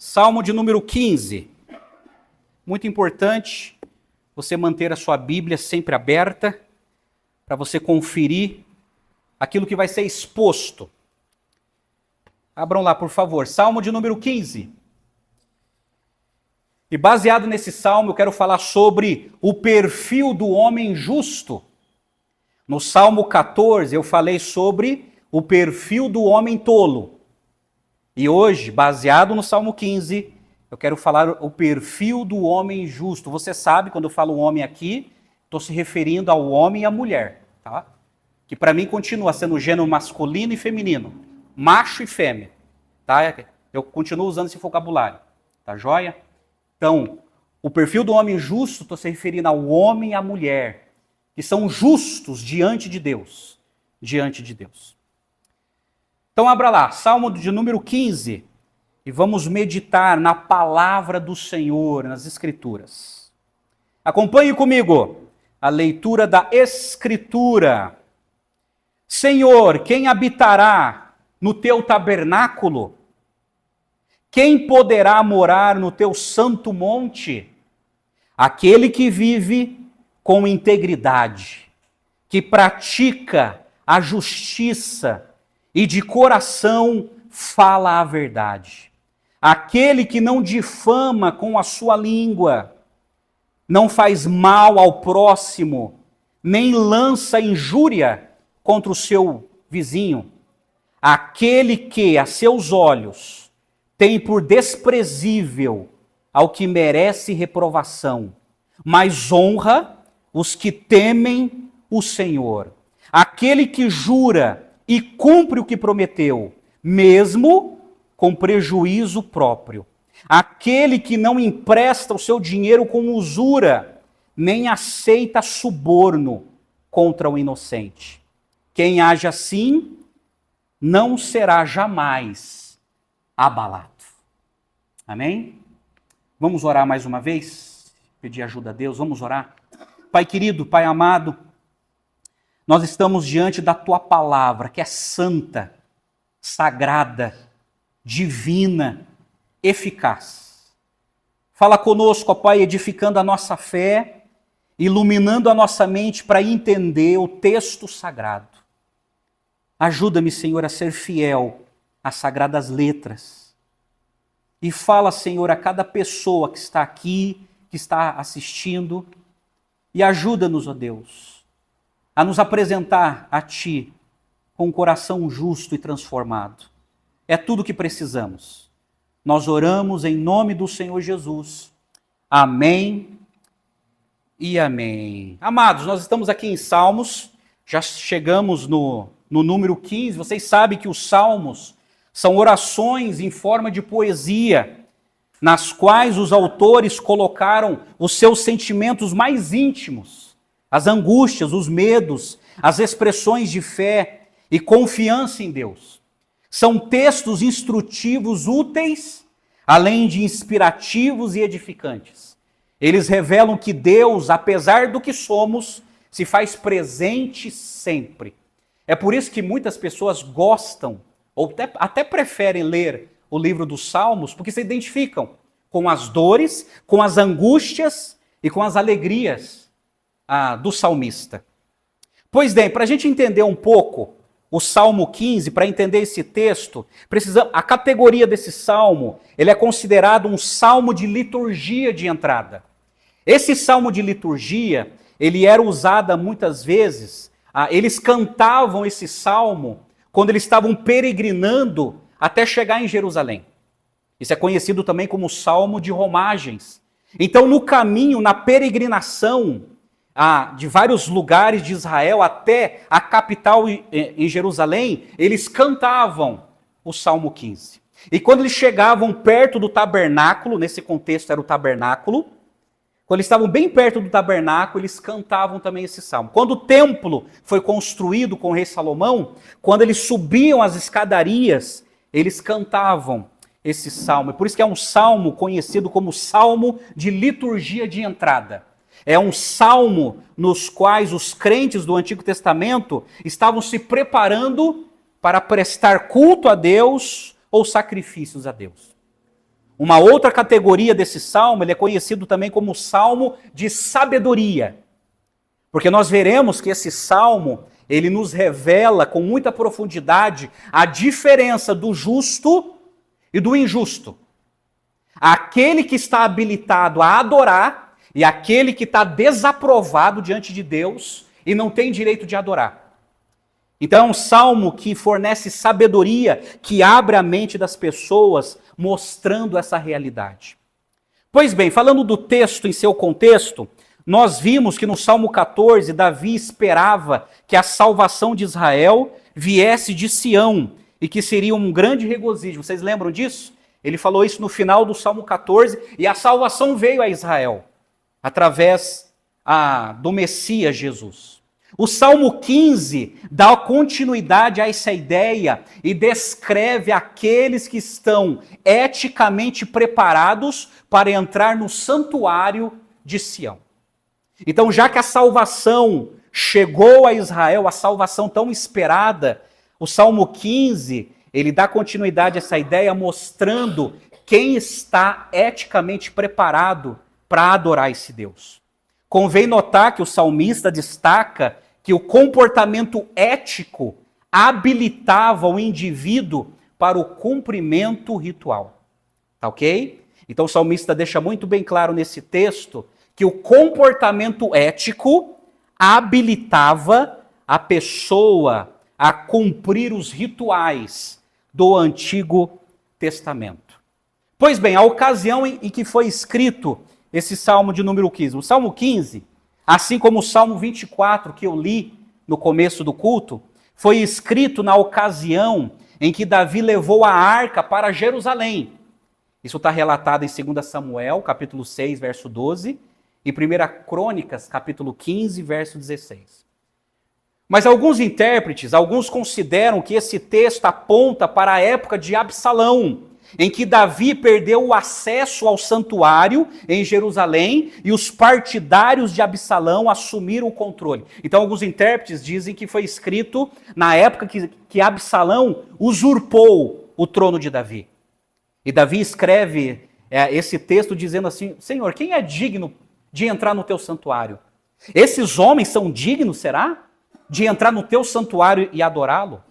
Salmo de número 15. Muito importante você manter a sua Bíblia sempre aberta para você conferir aquilo que vai ser exposto. Abram lá, por favor. Salmo de número 15. E baseado nesse salmo, eu quero falar sobre o perfil do homem justo. No Salmo 14, eu falei sobre o perfil do homem tolo. E hoje, baseado no Salmo 15, eu quero falar o perfil do homem justo. Você sabe, quando eu falo homem aqui, estou se referindo ao homem e à mulher, tá? Que para mim continua sendo o gênero masculino e feminino, macho e fêmea, tá? Eu continuo usando esse vocabulário, tá joia? Então, o perfil do homem justo, estou se referindo ao homem e à mulher, que são justos diante de Deus, Então abra lá, Salmo de número 15, e vamos meditar na palavra do Senhor, nas Escrituras. Acompanhe comigo a leitura da Escritura. Senhor, quem habitará no teu tabernáculo? Quem poderá morar no teu santo monte? Aquele que vive com integridade, que pratica a justiça e de coração fala a verdade. Aquele que não difama com a sua língua, não faz mal ao próximo, nem lança injúria contra o seu vizinho. Aquele que, a seus olhos, tem por desprezível ao que merece reprovação, mas honra os que temem o Senhor. Aquele que jura e cumpre o que prometeu, mesmo com prejuízo próprio. Aquele que não empresta o seu dinheiro com usura, nem aceita suborno contra o inocente. Quem age assim, não será jamais abalado. Amém? Vamos orar mais uma vez? Pedir ajuda a Deus, vamos orar. Pai querido, Pai amado, nós estamos diante da Tua palavra, que é santa, sagrada, divina, eficaz. Fala conosco, ó Pai, edificando a nossa fé, iluminando a nossa mente para entender o texto sagrado. Ajuda-me, Senhor, a ser fiel às sagradas letras. E fala, Senhor, a cada pessoa que está aqui, que está assistindo, e ajuda-nos, ó Deus, a nos apresentar a Ti com um coração justo e transformado. É tudo o que precisamos. Nós oramos em nome do Senhor Jesus. Amém e amém. Amados, nós estamos aqui em Salmos, já chegamos no número 15. Vocês sabem que os Salmos são orações em forma de poesia, nas quais os autores colocaram os seus sentimentos mais íntimos, as angústias, os medos, as expressões de fé e confiança em Deus. São textos instrutivos úteis, além de inspirativos e edificantes. Eles revelam que Deus, apesar do que somos, se faz presente sempre. É por isso que muitas pessoas gostam, ou até preferem ler o livro dos Salmos, porque se identificam com as dores, com as angústias e com as alegrias do salmista. Pois bem, para a gente entender um pouco o Salmo 15, para entender esse texto, a categoria desse salmo, ele é considerado um salmo de liturgia de entrada. Esse salmo de liturgia, ele era usado muitas vezes, eles cantavam esse salmo quando eles estavam peregrinando até chegar em Jerusalém. Isso é conhecido também como salmo de romagens. Então, no caminho, na peregrinação de vários lugares de Israel até a capital em Jerusalém, eles cantavam o Salmo 15. E quando eles chegavam perto do tabernáculo, nesse contexto era o tabernáculo, quando eles estavam bem perto do tabernáculo, eles cantavam também esse salmo. Quando o templo foi construído com o rei Salomão, quando eles subiam as escadarias, eles cantavam esse salmo. Por isso que é um salmo conhecido como salmo de liturgia de entrada. É um salmo nos quais os crentes do Antigo Testamento estavam se preparando para prestar culto a Deus ou sacrifícios a Deus. Uma outra categoria desse salmo, ele é conhecido também como o salmo de sabedoria. Porque nós veremos que esse salmo, ele nos revela com muita profundidade a diferença do justo e do injusto. Aquele que está habilitado a adorar e aquele que está desaprovado diante de Deus e não tem direito de adorar. Então é um salmo que fornece sabedoria, que abre a mente das pessoas, mostrando essa realidade. Pois bem, falando do texto em seu contexto, nós vimos que no Salmo 14, Davi esperava que a salvação de Israel viesse de Sião e que seria um grande regozijo. Vocês lembram disso? Ele falou isso no final do Salmo 14 e a salvação veio a Israel através do Messias Jesus. O Salmo 15 dá continuidade a essa ideia e descreve aqueles que estão eticamente preparados para entrar no santuário de Sião. Então, já que a salvação chegou a Israel, a salvação tão esperada, o Salmo 15, ele dá continuidade a essa ideia mostrando quem está eticamente preparado para adorar esse Deus. Convém notar que o salmista destaca que o comportamento ético habilitava o indivíduo para o cumprimento ritual. Tá ok? Então o salmista deixa muito bem claro nesse texto que o comportamento ético habilitava a pessoa a cumprir os rituais do Antigo Testamento. Pois bem, a ocasião em que foi escrito esse Salmo de número 15, o Salmo 15, assim como o Salmo 24 que eu li no começo do culto, foi escrito na ocasião em que Davi levou a arca para Jerusalém. Isso está relatado em 2 Samuel, capítulo 6, verso 12, e 1 Crônicas, capítulo 15, verso 16. Mas alguns intérpretes, alguns consideram que esse texto aponta para a época de Absalão, em que Davi perdeu o acesso ao santuário em Jerusalém e os partidários de Absalão assumiram o controle. Então alguns intérpretes dizem que foi escrito na época que Absalão usurpou o trono de Davi. E Davi escreve esse texto dizendo assim: Senhor, quem é digno de entrar no teu santuário? Esses homens são dignos, será? De entrar no teu santuário e adorá-lo?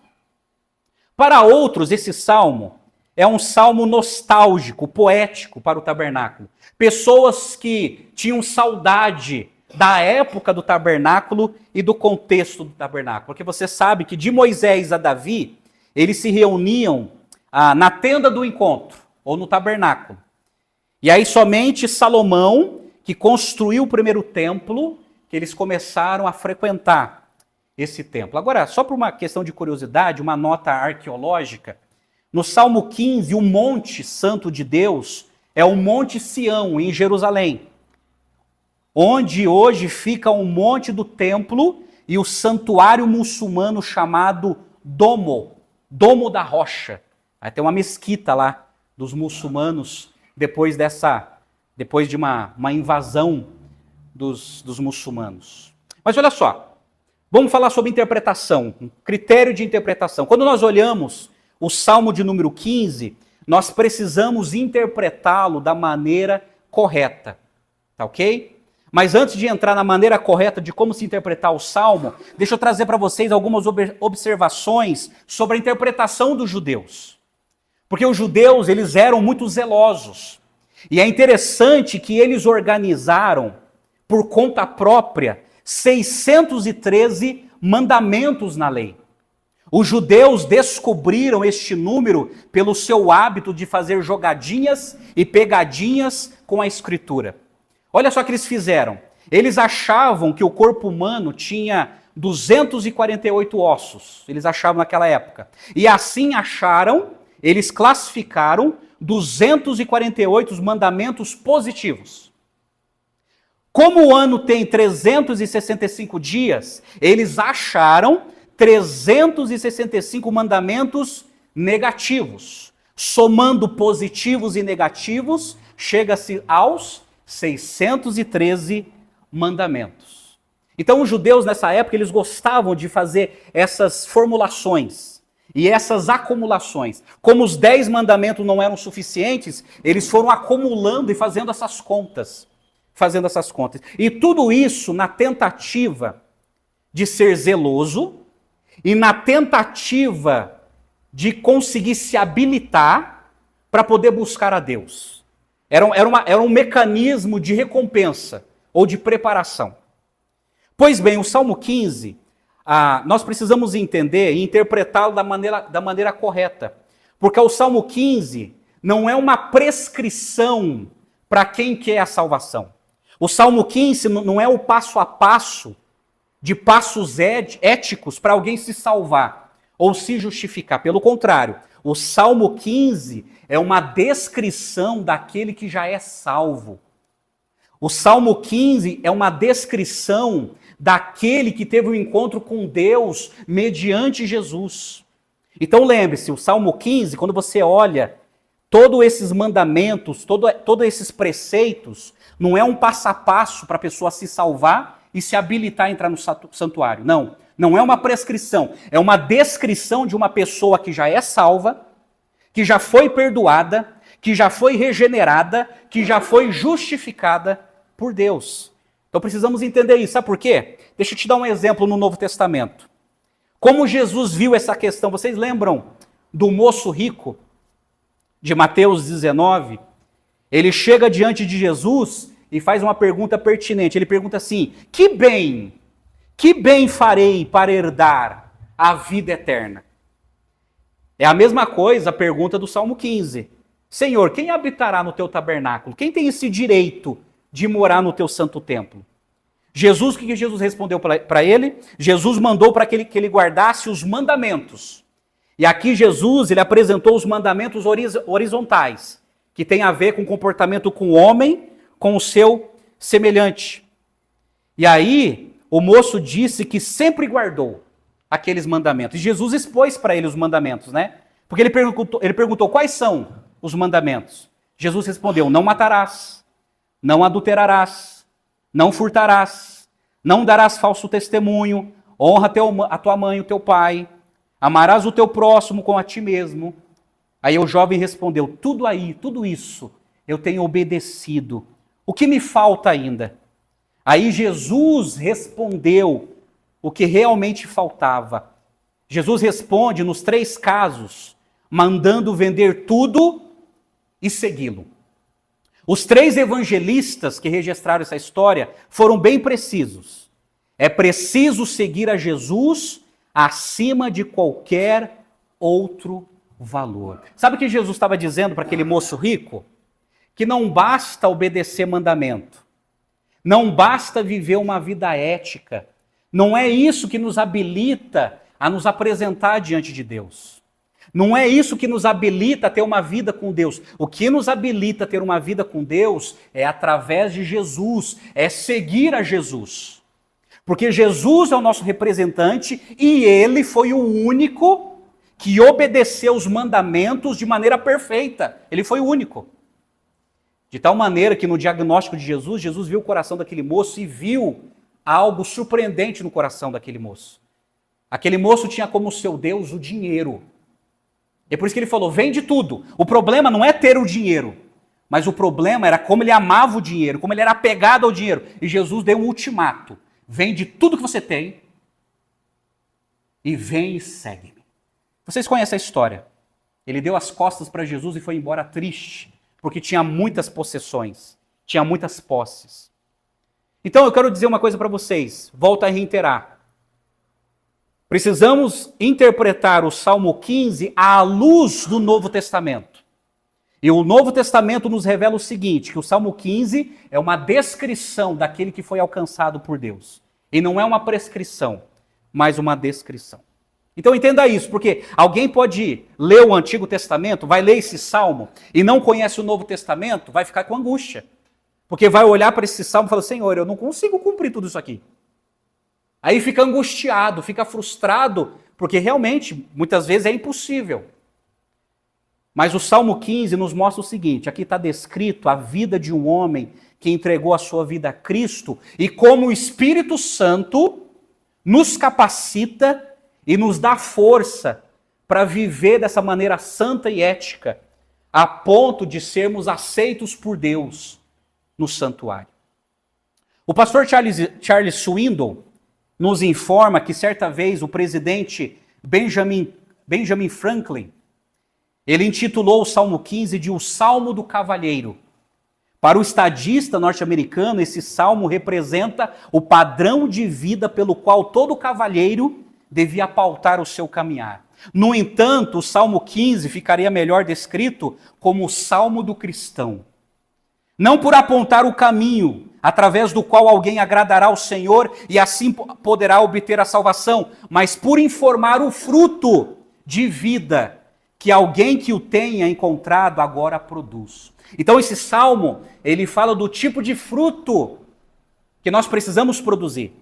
Para outros, esse salmo é um salmo nostálgico, poético para o tabernáculo. Pessoas que tinham saudade da época do tabernáculo e do contexto do tabernáculo. Porque você sabe que de Moisés a Davi, eles se reuniam na tenda do encontro, ou no tabernáculo. E aí somente Salomão, que construiu o primeiro templo, que eles começaram a frequentar esse templo. Agora, só por uma questão de curiosidade, uma nota arqueológica, no Salmo 15, o Monte Santo de Deus é o Monte Sião, em Jerusalém, onde hoje fica o monte do templo e o santuário muçulmano chamado Domo da Rocha. Aí tem uma mesquita lá dos muçulmanos depois de uma invasão dos muçulmanos. Mas olha só, vamos falar sobre interpretação, um critério de interpretação. Quando nós olhamos o Salmo de número 15, nós precisamos interpretá-lo da maneira correta, tá ok? Mas antes de entrar na maneira correta de como se interpretar o Salmo, deixa eu trazer para vocês algumas observações sobre a interpretação dos judeus. Porque os judeus, eles eram muito zelosos. E é interessante que eles organizaram, por conta própria, 613 mandamentos na lei. Os judeus descobriram este número pelo seu hábito de fazer jogadinhas e pegadinhas com a escritura. Olha só o que eles fizeram. Eles achavam que o corpo humano tinha 248 ossos. Eles achavam naquela época. E assim acharam, eles classificaram 248 mandamentos positivos. Como o ano tem 365 dias, eles acharam 365 mandamentos negativos. Somando positivos e negativos, chega-se aos 613 mandamentos. Então os judeus nessa época, eles gostavam de fazer essas formulações. E essas acumulações, como os 10 mandamentos não eram suficientes, eles foram acumulando e fazendo essas contas. Fazendo essas contas. E tudo isso na tentativa de ser zeloso e na tentativa de conseguir se habilitar para poder buscar a Deus. Era um mecanismo de recompensa ou de preparação. Pois bem, o Salmo 15, nós precisamos entender e interpretá-lo da maneira correta. Porque o Salmo 15 não é uma prescrição para quem quer a salvação. O Salmo 15 não é o passo a passo de passos éticos para alguém se salvar ou se justificar. Pelo contrário, o Salmo 15 é uma descrição daquele que já é salvo. O Salmo 15 é uma descrição daquele que teve um encontro com Deus mediante Jesus. Então lembre-se, o Salmo 15, quando você olha todos esses mandamentos, todos esses preceitos, não é um passo a passo para a pessoa se salvar e se habilitar a entrar no santuário. Não, não é uma prescrição, é uma descrição de uma pessoa que já é salva, que já foi perdoada, que já foi regenerada, que já foi justificada por Deus. Então precisamos entender isso. Sabe por quê? Deixa eu te dar um exemplo no Novo Testamento. Como Jesus viu essa questão, vocês lembram do moço rico de Mateus 19? Ele chega diante de Jesus e faz uma pergunta pertinente. Ele pergunta assim: que bem farei para herdar a vida eterna? É a mesma coisa a pergunta do Salmo 15. Senhor, quem habitará no teu tabernáculo? Quem tem esse direito de morar no teu santo templo? Jesus, o que Jesus respondeu para ele? Jesus mandou para que ele guardasse os mandamentos. E aqui Jesus, ele apresentou os mandamentos horizontais, que tem a ver com o comportamento com o homem, com o seu semelhante. E aí, o moço disse que sempre guardou aqueles mandamentos. E Jesus expôs para ele os mandamentos, né? Porque ele perguntou quais são os mandamentos. Jesus respondeu: não matarás, não adulterarás, não furtarás, não darás falso testemunho, honra a tua mãe e o teu pai, amarás o teu próximo como a ti mesmo. Aí o jovem respondeu: tudo isso eu tenho obedecido. O que me falta ainda? Aí Jesus respondeu o que realmente faltava. Jesus responde nos 3 casos, mandando vender tudo e segui-lo. Os 3 evangelistas que registraram essa história foram bem precisos. É preciso seguir a Jesus acima de qualquer outro valor. Sabe o que Jesus estava dizendo para aquele moço rico? Que não basta obedecer mandamento. Não basta viver uma vida ética. Não é isso que nos habilita a nos apresentar diante de Deus. Não é isso que nos habilita a ter uma vida com Deus. O que nos habilita a ter uma vida com Deus é através de Jesus, é seguir a Jesus. Porque Jesus é o nosso representante e ele foi o único que obedeceu os mandamentos de maneira perfeita. Ele foi o único. De tal maneira que no diagnóstico de Jesus, Jesus viu o coração daquele moço e viu algo surpreendente no coração daquele moço. Aquele moço tinha como seu Deus o dinheiro. É por isso que ele falou: vende tudo. O problema não é ter o dinheiro, mas o problema era como ele amava o dinheiro, como ele era apegado ao dinheiro. E Jesus deu um ultimato: vende tudo que você tem e vem e segue-me. Vocês conhecem a história. Ele deu as costas para Jesus e foi embora triste, porque tinha muitas possessões, tinha muitas posses. Então eu quero dizer uma coisa para vocês, volto a reiterar. Precisamos interpretar o Salmo 15 à luz do Novo Testamento. E o Novo Testamento nos revela o seguinte, que o Salmo 15 é uma descrição daquele que foi alcançado por Deus. E não é uma prescrição, mas uma descrição. Então entenda isso, porque alguém pode ler o Antigo Testamento, vai ler esse Salmo e não conhece o Novo Testamento, vai ficar com angústia. Porque vai olhar para esse Salmo e falar: Senhor, eu não consigo cumprir tudo isso aqui. Aí fica angustiado, fica frustrado, porque realmente, muitas vezes é impossível. Mas o Salmo 15 nos mostra o seguinte, aqui está descrito a vida de um homem que entregou a sua vida a Cristo e como o Espírito Santo nos capacita e nos dá força para viver dessa maneira santa e ética, a ponto de sermos aceitos por Deus no santuário. O pastor Charles Swindoll nos informa que certa vez o presidente Benjamin Franklin, ele intitulou o Salmo 15 de o Salmo do Cavalheiro. Para o estadista norte-americano, esse salmo representa o padrão de vida pelo qual todo cavalheiro devia pautar o seu caminhar. No entanto, o Salmo 15 ficaria melhor descrito como o Salmo do cristão. Não por apontar o caminho através do qual alguém agradará ao Senhor e assim poderá obter a salvação, mas por informar o fruto de vida que alguém que o tenha encontrado agora produz. Então esse salmo, ele fala do tipo de fruto que nós precisamos produzir.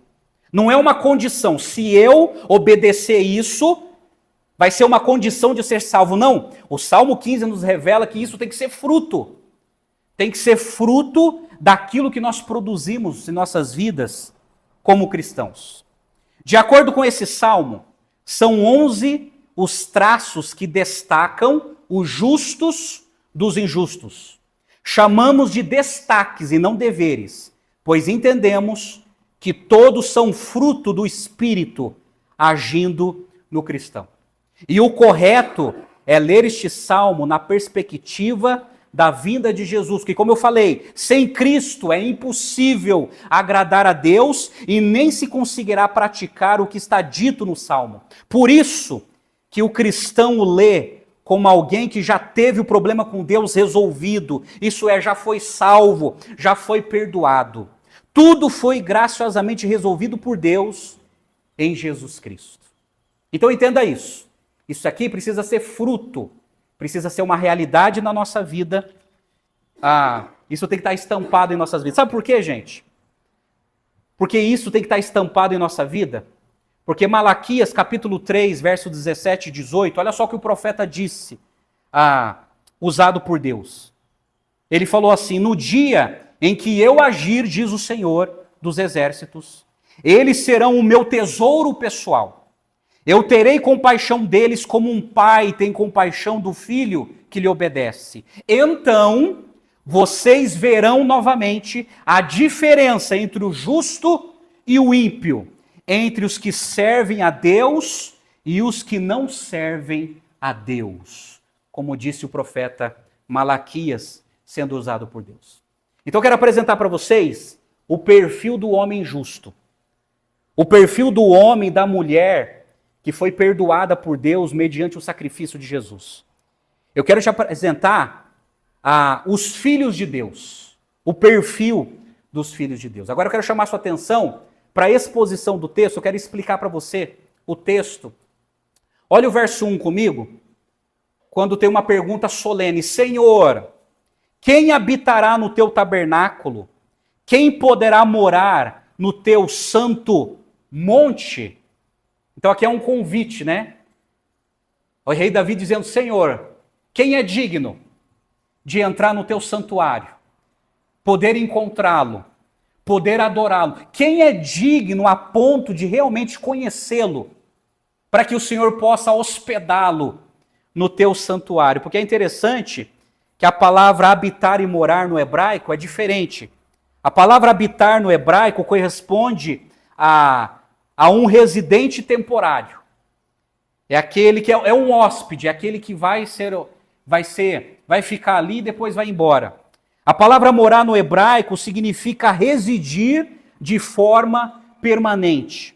Não é uma condição, se eu obedecer isso, vai ser uma condição de ser salvo. Não, o Salmo 15 nos revela que isso tem que ser fruto. Tem que ser fruto daquilo que nós produzimos em nossas vidas como cristãos. De acordo com esse salmo, são 11 os traços que destacam os justos dos injustos. Chamamos de destaques e não deveres, pois entendemos que todos são fruto do Espírito agindo no cristão. E o correto é ler este salmo na perspectiva da vinda de Jesus, que, como eu falei, sem Cristo é impossível agradar a Deus e nem se conseguirá praticar o que está dito no salmo. Por isso que o cristão o lê como alguém que já teve o problema com Deus resolvido, isso é, já foi salvo, já foi perdoado. Tudo foi graciosamente resolvido por Deus em Jesus Cristo. Então entenda isso. Isso aqui precisa ser fruto, precisa ser uma realidade na nossa vida. Isso tem que estar estampado em nossas vidas. Sabe por quê, gente? Porque isso tem que estar estampado em nossa vida. Porque Malaquias, capítulo 3, verso 17 e 18, olha só o que o profeta disse, usado por Deus. Ele falou assim: no dia em que eu agir, diz o Senhor dos exércitos, eles serão o meu tesouro pessoal. Eu terei compaixão deles como um pai tem compaixão do filho que lhe obedece. Então, vocês verão novamente a diferença entre o justo e o ímpio, entre os que servem a Deus e os que não servem a Deus, como disse o profeta Malaquias, sendo usado por Deus. Então eu quero apresentar para vocês o perfil do homem justo, o perfil do homem, da mulher que foi perdoada por Deus mediante o sacrifício de Jesus. Eu quero te apresentar os filhos de Deus, o perfil dos filhos de Deus. Agora eu quero chamar sua atenção para a exposição do texto. Eu quero explicar para você o texto. Olha o verso 1 comigo, quando tem uma pergunta solene: Senhor, quem habitará no teu tabernáculo? Quem poderá morar no teu santo monte? Então aqui é um convite, né? O rei Davi dizendo: Senhor, quem é digno de entrar no teu santuário, poder encontrá-lo, poder adorá-lo? Quem é digno a ponto de realmente conhecê-lo, para que o Senhor possa hospedá-lo no teu santuário? Porque é interessante que a palavra habitar e morar no hebraico é diferente. A palavra habitar no hebraico corresponde a um residente temporário. É aquele que é um hóspede, é aquele que vai ficar ali e depois vai embora. A palavra morar no hebraico significa residir de forma permanente.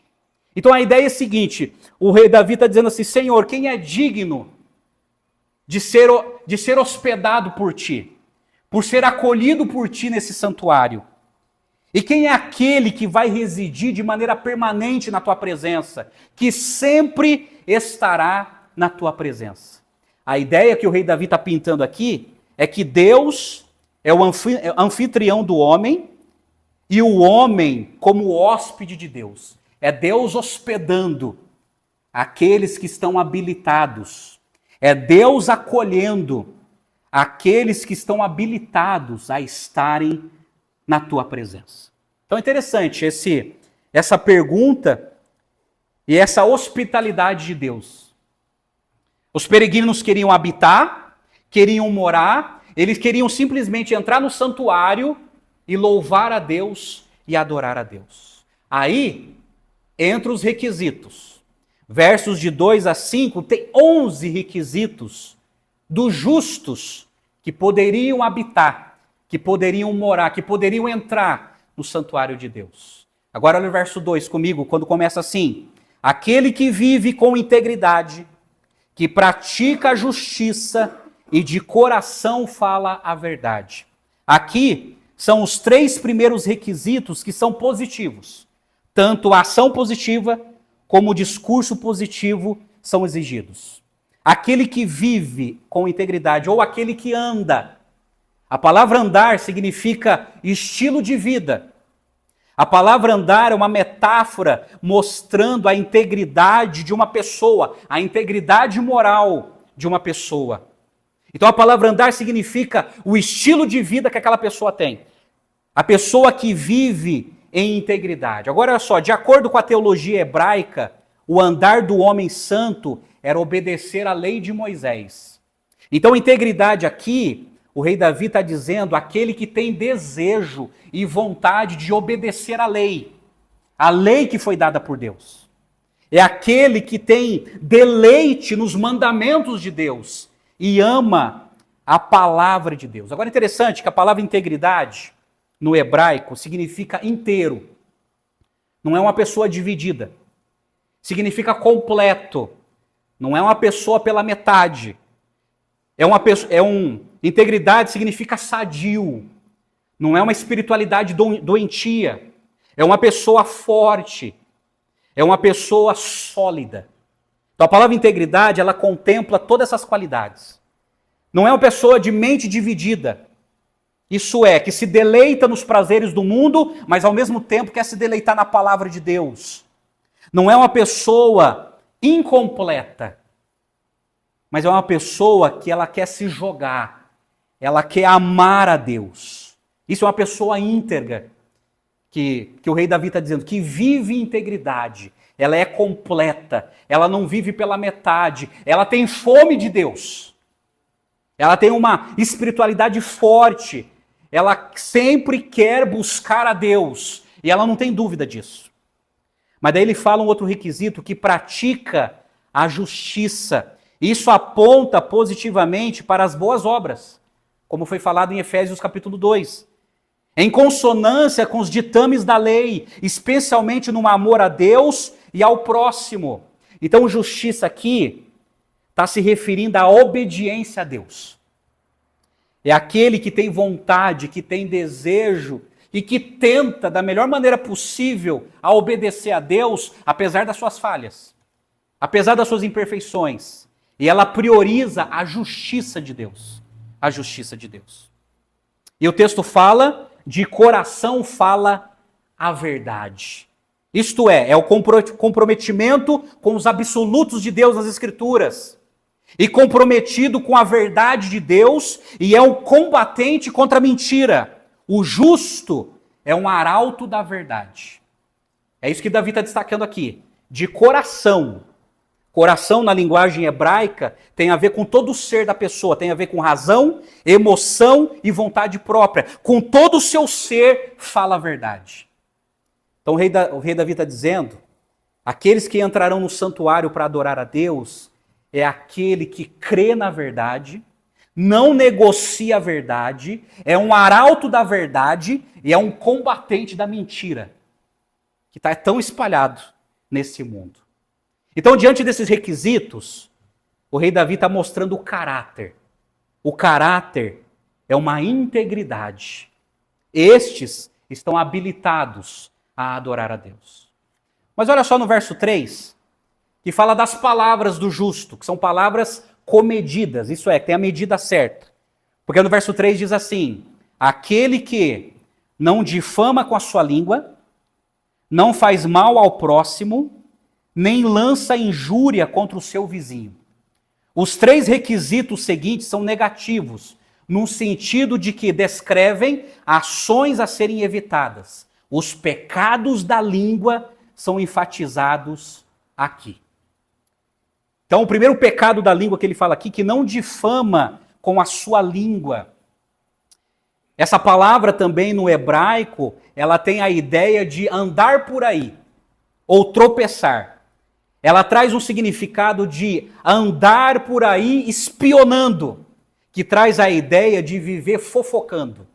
Então a ideia é a seguinte: o rei Davi está dizendo assim: Senhor, quem é digno de ser hospedado por ti, por ser acolhido por ti nesse santuário? E quem é aquele que vai residir de maneira permanente na tua presença, que sempre estará na tua presença? A ideia que o rei Davi está pintando aqui é que Deus é o anfitrião do homem e o homem como hóspede de Deus. É Deus hospedando aqueles que estão habilitados. É Deus acolhendo aqueles que estão habilitados a estarem na tua presença. Então é interessante essa pergunta e essa hospitalidade de Deus. Os peregrinos queriam habitar, queriam morar, eles queriam simplesmente entrar no santuário e louvar a Deus e adorar a Deus. Aí, entre os requisitos, versos de 2 a 5, tem 11 requisitos dos justos que poderiam habitar, que poderiam morar, que poderiam entrar no santuário de Deus. Agora olha o verso 2 comigo, quando começa assim: aquele que vive com integridade, que pratica a justiça e de coração fala a verdade. Aqui são os 3 primeiros requisitos que são positivos. Tanto a ação positiva como o discurso positivo são exigidos. Aquele que vive com integridade, ou aquele que anda. A palavra andar significa estilo de vida. A palavra andar é uma metáfora mostrando a integridade de uma pessoa, a integridade moral de uma pessoa. Então a palavra andar significa o estilo de vida que aquela pessoa tem. A pessoa que vive em integridade. Agora olha só, de acordo com a teologia hebraica, o andar do homem santo era obedecer à lei de Moisés. Então integridade aqui, o rei Davi está dizendo, aquele que tem desejo e vontade de obedecer à lei que foi dada por Deus. É aquele que tem deleite nos mandamentos de Deus e ama a palavra de Deus. Agora é interessante que a palavra integridade, no hebraico, significa inteiro. Não é uma pessoa dividida. Significa completo. Não é uma pessoa pela metade. Integridade significa sadio. Não é uma espiritualidade doentia. É uma pessoa forte. É uma pessoa sólida. Então a palavra integridade, ela contempla todas essas qualidades. Não é uma pessoa de mente dividida. Isso é, que se deleita nos prazeres do mundo, mas ao mesmo tempo quer se deleitar na palavra de Deus. Não é uma pessoa incompleta, mas é uma pessoa que ela quer se jogar, ela quer amar a Deus. Isso é uma pessoa íntegra, que o rei Davi está dizendo, que vive em integridade, ela é completa, ela não vive pela metade, ela tem fome de Deus, ela tem uma espiritualidade forte, ela sempre quer buscar a Deus, e ela não tem dúvida disso. Mas daí ele fala um outro requisito, que pratica a justiça. Isso aponta positivamente para as boas obras, como foi falado em Efésios capítulo 2. Em consonância com os ditames da lei, especialmente no amor a Deus e ao próximo. Então, justiça aqui está se referindo à obediência a Deus. É aquele que tem vontade, que tem desejo e que tenta, da melhor maneira possível, a obedecer a Deus, apesar das suas falhas, apesar das suas imperfeições. E ela prioriza a justiça de Deus. A justiça de Deus. E o texto fala, de coração fala a verdade. Isto é o comprometimento com os absolutos de Deus nas Escrituras. E comprometido com a verdade de Deus, e é um combatente contra a mentira. O justo é um arauto da verdade. É isso que Davi está destacando aqui. De coração. Coração, na linguagem hebraica, tem a ver com todo o ser da pessoa, tem a ver com razão, emoção e vontade própria. Com todo o seu ser, fala a verdade. Então o rei Davi está dizendo, aqueles que entrarão no santuário para adorar a Deus, é aquele que crê na verdade, não negocia a verdade, é um arauto da verdade e é um combatente da mentira, que está tão espalhado nesse mundo. Então, diante desses requisitos, o rei Davi está mostrando o caráter. O caráter é uma integridade. Estes estão habilitados a adorar a Deus. Mas olha só no verso 3, que fala das palavras do justo, que são palavras comedidas, isso é, que tem a medida certa. Porque no verso 3 diz assim, aquele que não difama com a sua língua, não faz mal ao próximo, nem lança injúria contra o seu vizinho. Os 3 requisitos seguintes são negativos, no sentido de que descrevem ações a serem evitadas. Os pecados da língua são enfatizados aqui. Então, o primeiro pecado da língua que ele fala aqui, que não difama com a sua língua. Essa palavra também no hebraico, ela tem a ideia de andar por aí, ou tropeçar. Ela traz um significado de andar por aí espionando, que traz a ideia de viver fofocando.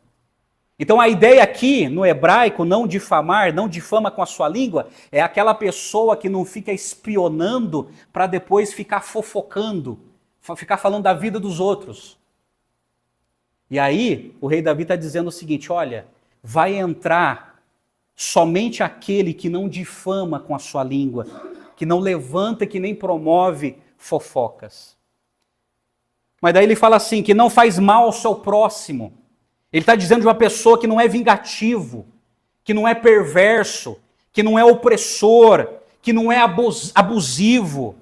Então a ideia aqui, no hebraico, não difamar, não difama com a sua língua, é aquela pessoa que não fica espionando para depois ficar fofocando, ficar falando da vida dos outros. E aí, o rei Davi está dizendo o seguinte, olha, vai entrar somente aquele que não difama com a sua língua, que não levanta, que nem promove fofocas. Mas daí ele fala assim, que não faz mal ao seu próximo. Ele está dizendo de uma pessoa que não é vingativo, que não é perverso, que não é opressor, que não é abusivo,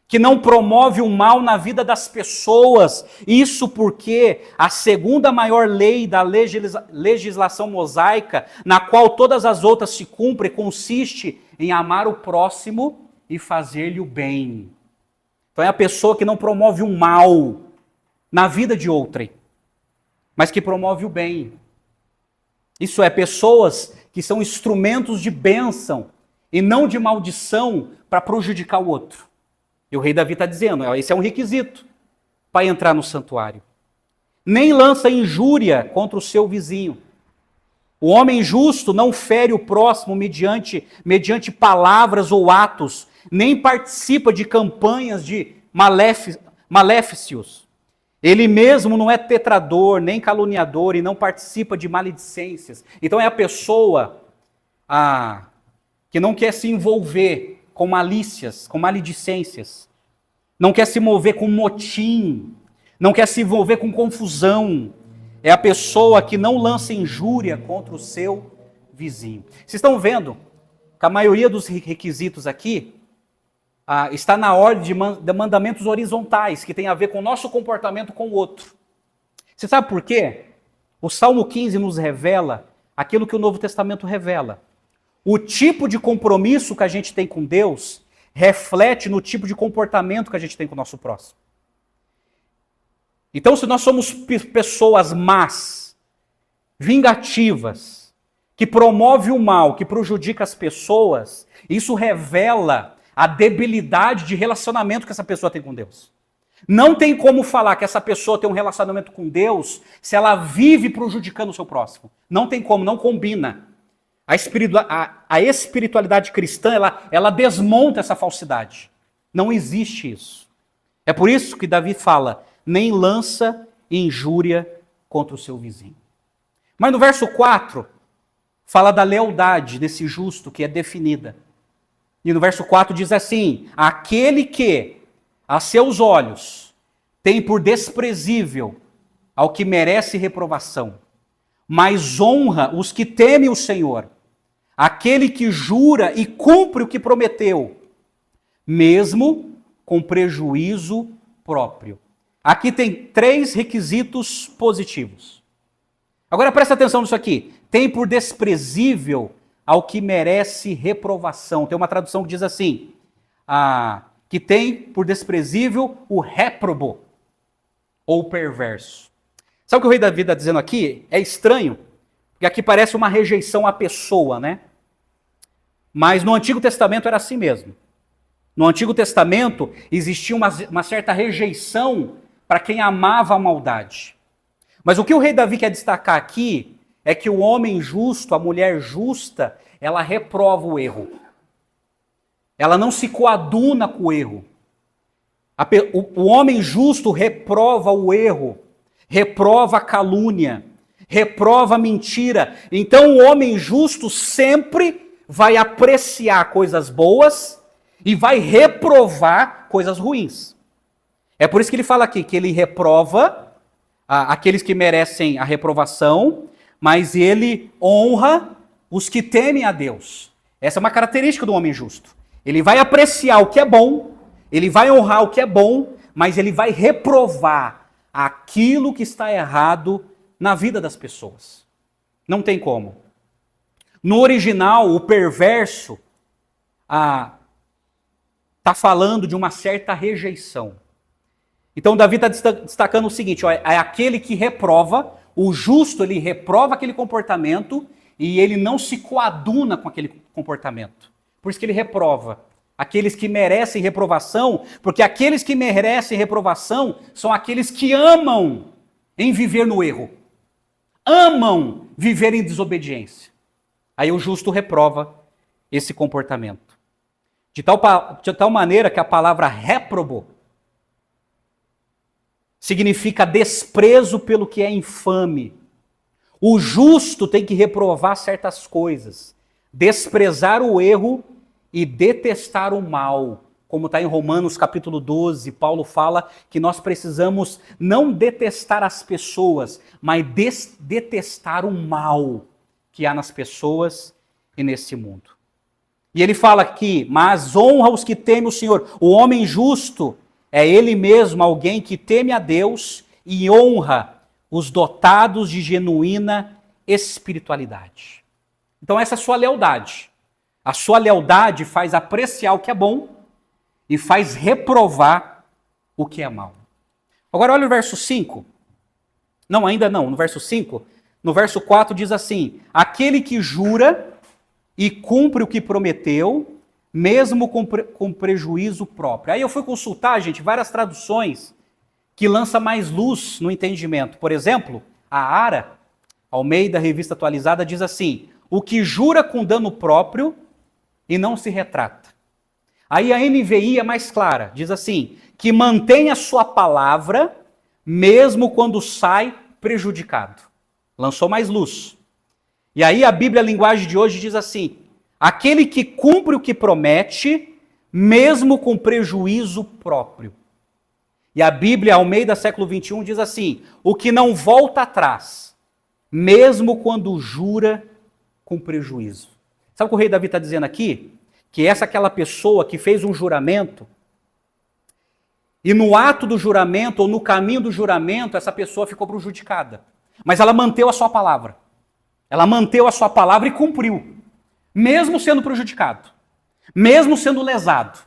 que não promove o mal na vida das pessoas. Isso porque a segunda maior lei da legislação mosaica, na qual todas as outras se cumprem, consiste em amar o próximo e fazer-lhe o bem. Então é a pessoa que não promove o mal na vida de outrem, mas que promove o bem. Isso é, pessoas que são instrumentos de bênção e não de maldição para prejudicar o outro. E o rei Davi está dizendo, esse é um requisito para entrar no santuário. Nem lança injúria contra o seu vizinho. O homem justo não fere o próximo mediante palavras ou atos, nem participa de campanhas de maléficos. Ele mesmo não é tetrador, nem caluniador e não participa de maledicências. Então é a pessoa que não quer se envolver com malícias, com maledicências. Não quer se envolver com motim, não quer se envolver com confusão. É a pessoa que não lança injúria contra o seu vizinho. Vocês estão vendo que a maioria dos requisitos aqui está na ordem de mandamentos horizontais, que tem a ver com o nosso comportamento com o outro. Você sabe por quê? O Salmo 15 nos revela aquilo que o Novo Testamento revela. O tipo de compromisso que a gente tem com Deus reflete no tipo de comportamento que a gente tem com o nosso próximo. Então, se nós somos pessoas más, vingativas, que promove o mal, que prejudica as pessoas, isso revela a debilidade de relacionamento que essa pessoa tem com Deus. Não tem como falar que essa pessoa tem um relacionamento com Deus se ela vive prejudicando o seu próximo. Não tem como, não combina. A espiritualidade cristã, ela desmonta essa falsidade. Não existe isso. É por isso que Davi fala, nem lança injúria contra o seu vizinho. Mas no verso 4, fala da lealdade desse justo que é definida. E no verso 4 diz assim, aquele que, a seus olhos, tem por desprezível ao que merece reprovação, mas honra os que temem o Senhor, aquele que jura e cumpre o que prometeu, mesmo com prejuízo próprio. Aqui tem 3 requisitos positivos. Agora presta atenção nisso aqui. Tem por desprezível ao que merece reprovação. Tem uma tradução que diz assim, que tem por desprezível o réprobo, ou perverso. Sabe o que o rei Davi está dizendo aqui? É estranho, porque aqui parece uma rejeição à pessoa, né? Mas no Antigo Testamento era assim mesmo. No Antigo Testamento existia uma certa rejeição para quem amava a maldade. Mas o que o rei Davi quer destacar aqui é que o homem justo, a mulher justa, ela reprova o erro. Ela não se coaduna com o erro. O homem justo reprova o erro, reprova a calúnia, reprova a mentira. Então o homem justo sempre vai apreciar coisas boas e vai reprovar coisas ruins. É por isso que ele fala aqui que ele reprova aqueles que merecem a reprovação, mas ele honra os que temem a Deus. Essa é uma característica do homem justo. Ele vai apreciar o que é bom, ele vai honrar o que é bom, mas ele vai reprovar aquilo que está errado na vida das pessoas. Não tem como. No original, o perverso, está falando de uma certa rejeição. Então Davi está destacando o seguinte, ó, é aquele que reprova, o justo ele reprova aquele comportamento e ele não se coaduna com aquele comportamento. Por isso que ele reprova. Aqueles que merecem reprovação, porque aqueles que merecem reprovação são aqueles que amam em viver no erro. Amam viver em desobediência. Aí o justo reprova esse comportamento. De tal maneira que a palavra réprobo significa desprezo pelo que é infame. O justo tem que reprovar certas coisas, desprezar o erro e detestar o mal. Como está em Romanos capítulo 12, Paulo fala que nós precisamos não detestar as pessoas, mas detestar o mal que há nas pessoas e nesse mundo. E ele fala aqui, mas honra os que temem o Senhor. O homem justo é ele mesmo, alguém que teme a Deus e honra os dotados de genuína espiritualidade. Então essa é a sua lealdade. A sua lealdade faz apreciar o que é bom e faz reprovar o que é mal. Agora olha o verso 5. Não, ainda não, no verso 5. No verso 4 diz assim, aquele que jura e cumpre o que prometeu, mesmo com prejuízo próprio. Aí eu fui consultar, gente, várias traduções que lançam mais luz no entendimento. Por exemplo, a Ara, Almeida, Revista Atualizada, diz assim, o que jura com dano próprio e não se retrata. Aí a NVI é mais clara, diz assim, que mantém a sua palavra, mesmo quando sai prejudicado. Lançou mais luz. E aí a Bíblia, a linguagem de hoje, diz assim, aquele que cumpre o que promete, mesmo com prejuízo próprio. E a Bíblia, Almeida, século 21, diz assim, o que não volta atrás, mesmo quando jura com prejuízo. Sabe o que o rei Davi está dizendo aqui? Que essa é aquela pessoa que fez um juramento, e no ato do juramento, ou no caminho do juramento, essa pessoa ficou prejudicada. Mas ela manteve a sua palavra. Ela manteve a sua palavra e cumpriu. Mesmo sendo prejudicado, mesmo sendo lesado.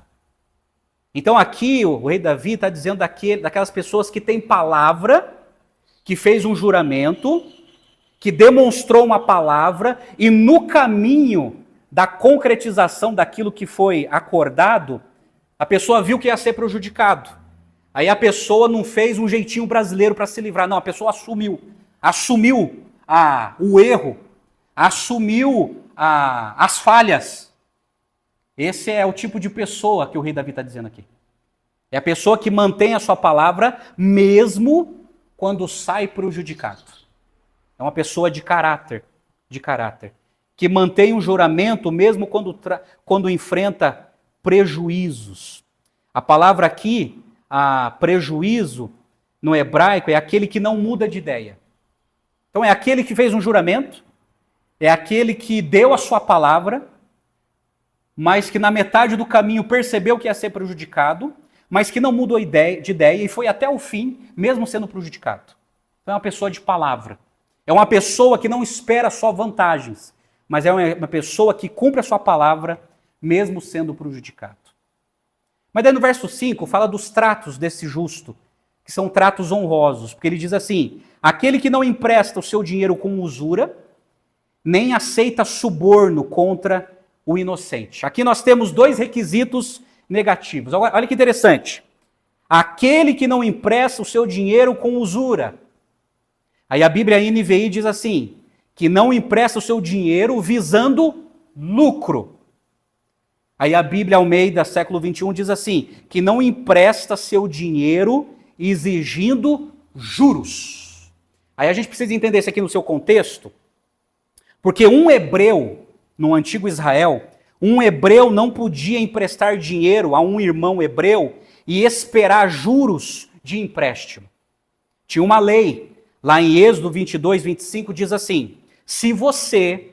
Então aqui o rei Davi está dizendo daquelas pessoas que têm palavra, que fez um juramento, que demonstrou uma palavra, e no caminho da concretização daquilo que foi acordado, a pessoa viu que ia ser prejudicado. Aí a pessoa não fez um jeitinho brasileiro para se livrar, não, a pessoa assumiu o erro, assumiu as falhas. Esse é o tipo de pessoa que o rei Davi está dizendo aqui. É a pessoa que mantém a sua palavra mesmo quando sai prejudicado. É uma pessoa de caráter, que mantém um juramento mesmo quando enfrenta prejuízos. A palavra aqui, prejuízo, no hebraico, é aquele que não muda de ideia. Então é aquele que fez um juramento, é aquele que deu a sua palavra, mas que na metade do caminho percebeu que ia ser prejudicado, mas que não mudou de ideia e foi até o fim, mesmo sendo prejudicado. Então é uma pessoa de palavra. É uma pessoa que não espera só vantagens, mas é uma pessoa que cumpre a sua palavra, mesmo sendo prejudicado. Mas daí no verso 5 fala dos tratos desse justo, que são tratos honrosos, porque ele diz assim, aquele que não empresta o seu dinheiro com usura, nem aceita suborno contra o inocente. Aqui nós temos dois requisitos negativos. Olha que interessante. Aquele que não empresta o seu dinheiro com usura. Aí a Bíblia NVI diz assim, que não empresta o seu dinheiro visando lucro. Aí a Bíblia Almeida, século 21, diz assim, que não empresta seu dinheiro exigindo juros. Aí a gente precisa entender isso aqui no seu contexto, porque um hebreu, no antigo Israel, um hebreu não podia emprestar dinheiro a um irmão hebreu e esperar juros de empréstimo. Tinha uma lei, lá em Êxodo 22, 25, diz assim, se você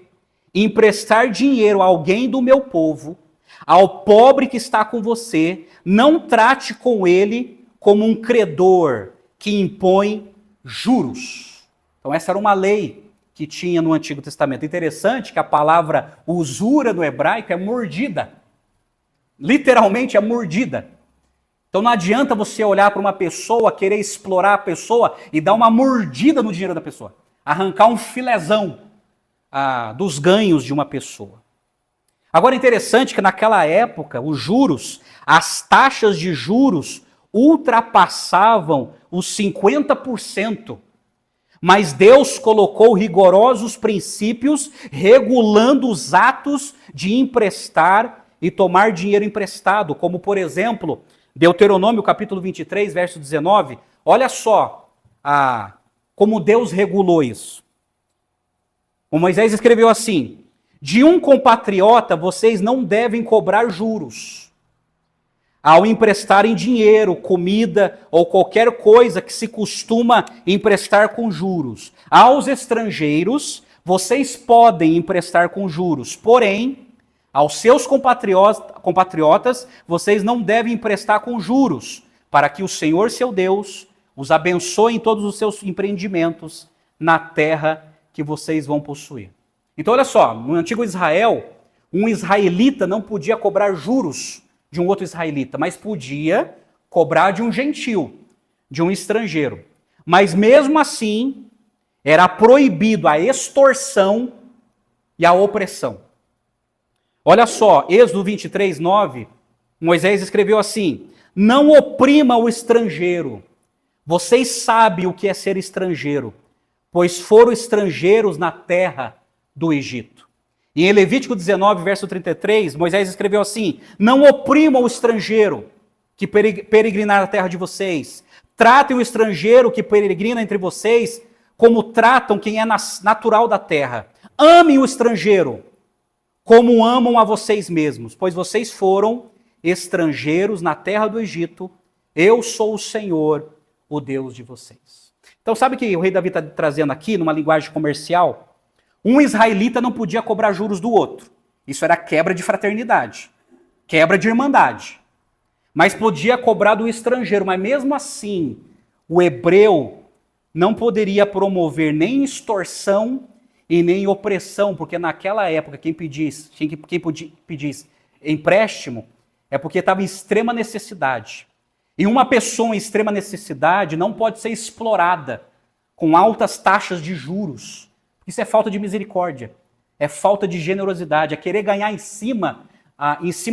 emprestar dinheiro a alguém do meu povo, ao pobre que está com você, não trate com ele como um credor que impõe juros. Então essa era uma lei que tinha no Antigo Testamento. Interessante que a palavra usura no hebraico é mordida. literalmente é mordida. Então não adianta você olhar para uma pessoa, querer explorar a pessoa e dar uma mordida no dinheiro da pessoa. Arrancar um filézão dos ganhos de uma pessoa. Agora é interessante que naquela época, os juros, as taxas de juros ultrapassavam os 50%. Mas Deus colocou rigorosos princípios regulando os atos de emprestar e tomar dinheiro emprestado, como por exemplo, Deuteronômio capítulo 23, verso 19. Olha só como Deus regulou isso. O Moisés escreveu assim: de um compatriota vocês não devem cobrar juros ao emprestarem dinheiro, comida ou qualquer coisa que se costuma emprestar com juros. Aos estrangeiros vocês podem emprestar com juros, porém, aos seus compatriotas vocês não devem emprestar com juros, para que o Senhor seu Deus os abençoe em todos os seus empreendimentos na terra que vocês vão possuir. Então olha só, no antigo Israel, um israelita não podia cobrar juros de um outro israelita, mas podia cobrar de um gentil, de um estrangeiro. Mas mesmo assim, era proibido a extorsão e a opressão. Olha só, Êxodo 23, 9, Moisés escreveu assim: não oprima o estrangeiro, vocês sabem o que é ser estrangeiro, pois foram estrangeiros na terra do Egito. E em Levítico 19, verso 33, Moisés escreveu assim: não oprimam o estrangeiro que peregrinar na terra de vocês, tratem o estrangeiro que peregrina entre vocês como tratam quem é natural da terra. Amem o estrangeiro como amam a vocês mesmos, pois vocês foram estrangeiros na terra do Egito. Eu sou o Senhor, o Deus de vocês. Então sabe o que o rei Davi está trazendo aqui, numa linguagem comercial? Um israelita não podia cobrar juros do outro. Isso era quebra de fraternidade, quebra de irmandade. Mas podia cobrar do estrangeiro, mas mesmo assim, o hebreu não poderia promover nem extorsão e nem opressão, porque naquela época quem pedisse empréstimo é porque estava em extrema necessidade. E uma pessoa em extrema necessidade não pode ser explorada com altas taxas de juros. Isso é falta de misericórdia, é falta de generosidade, é querer ganhar em cima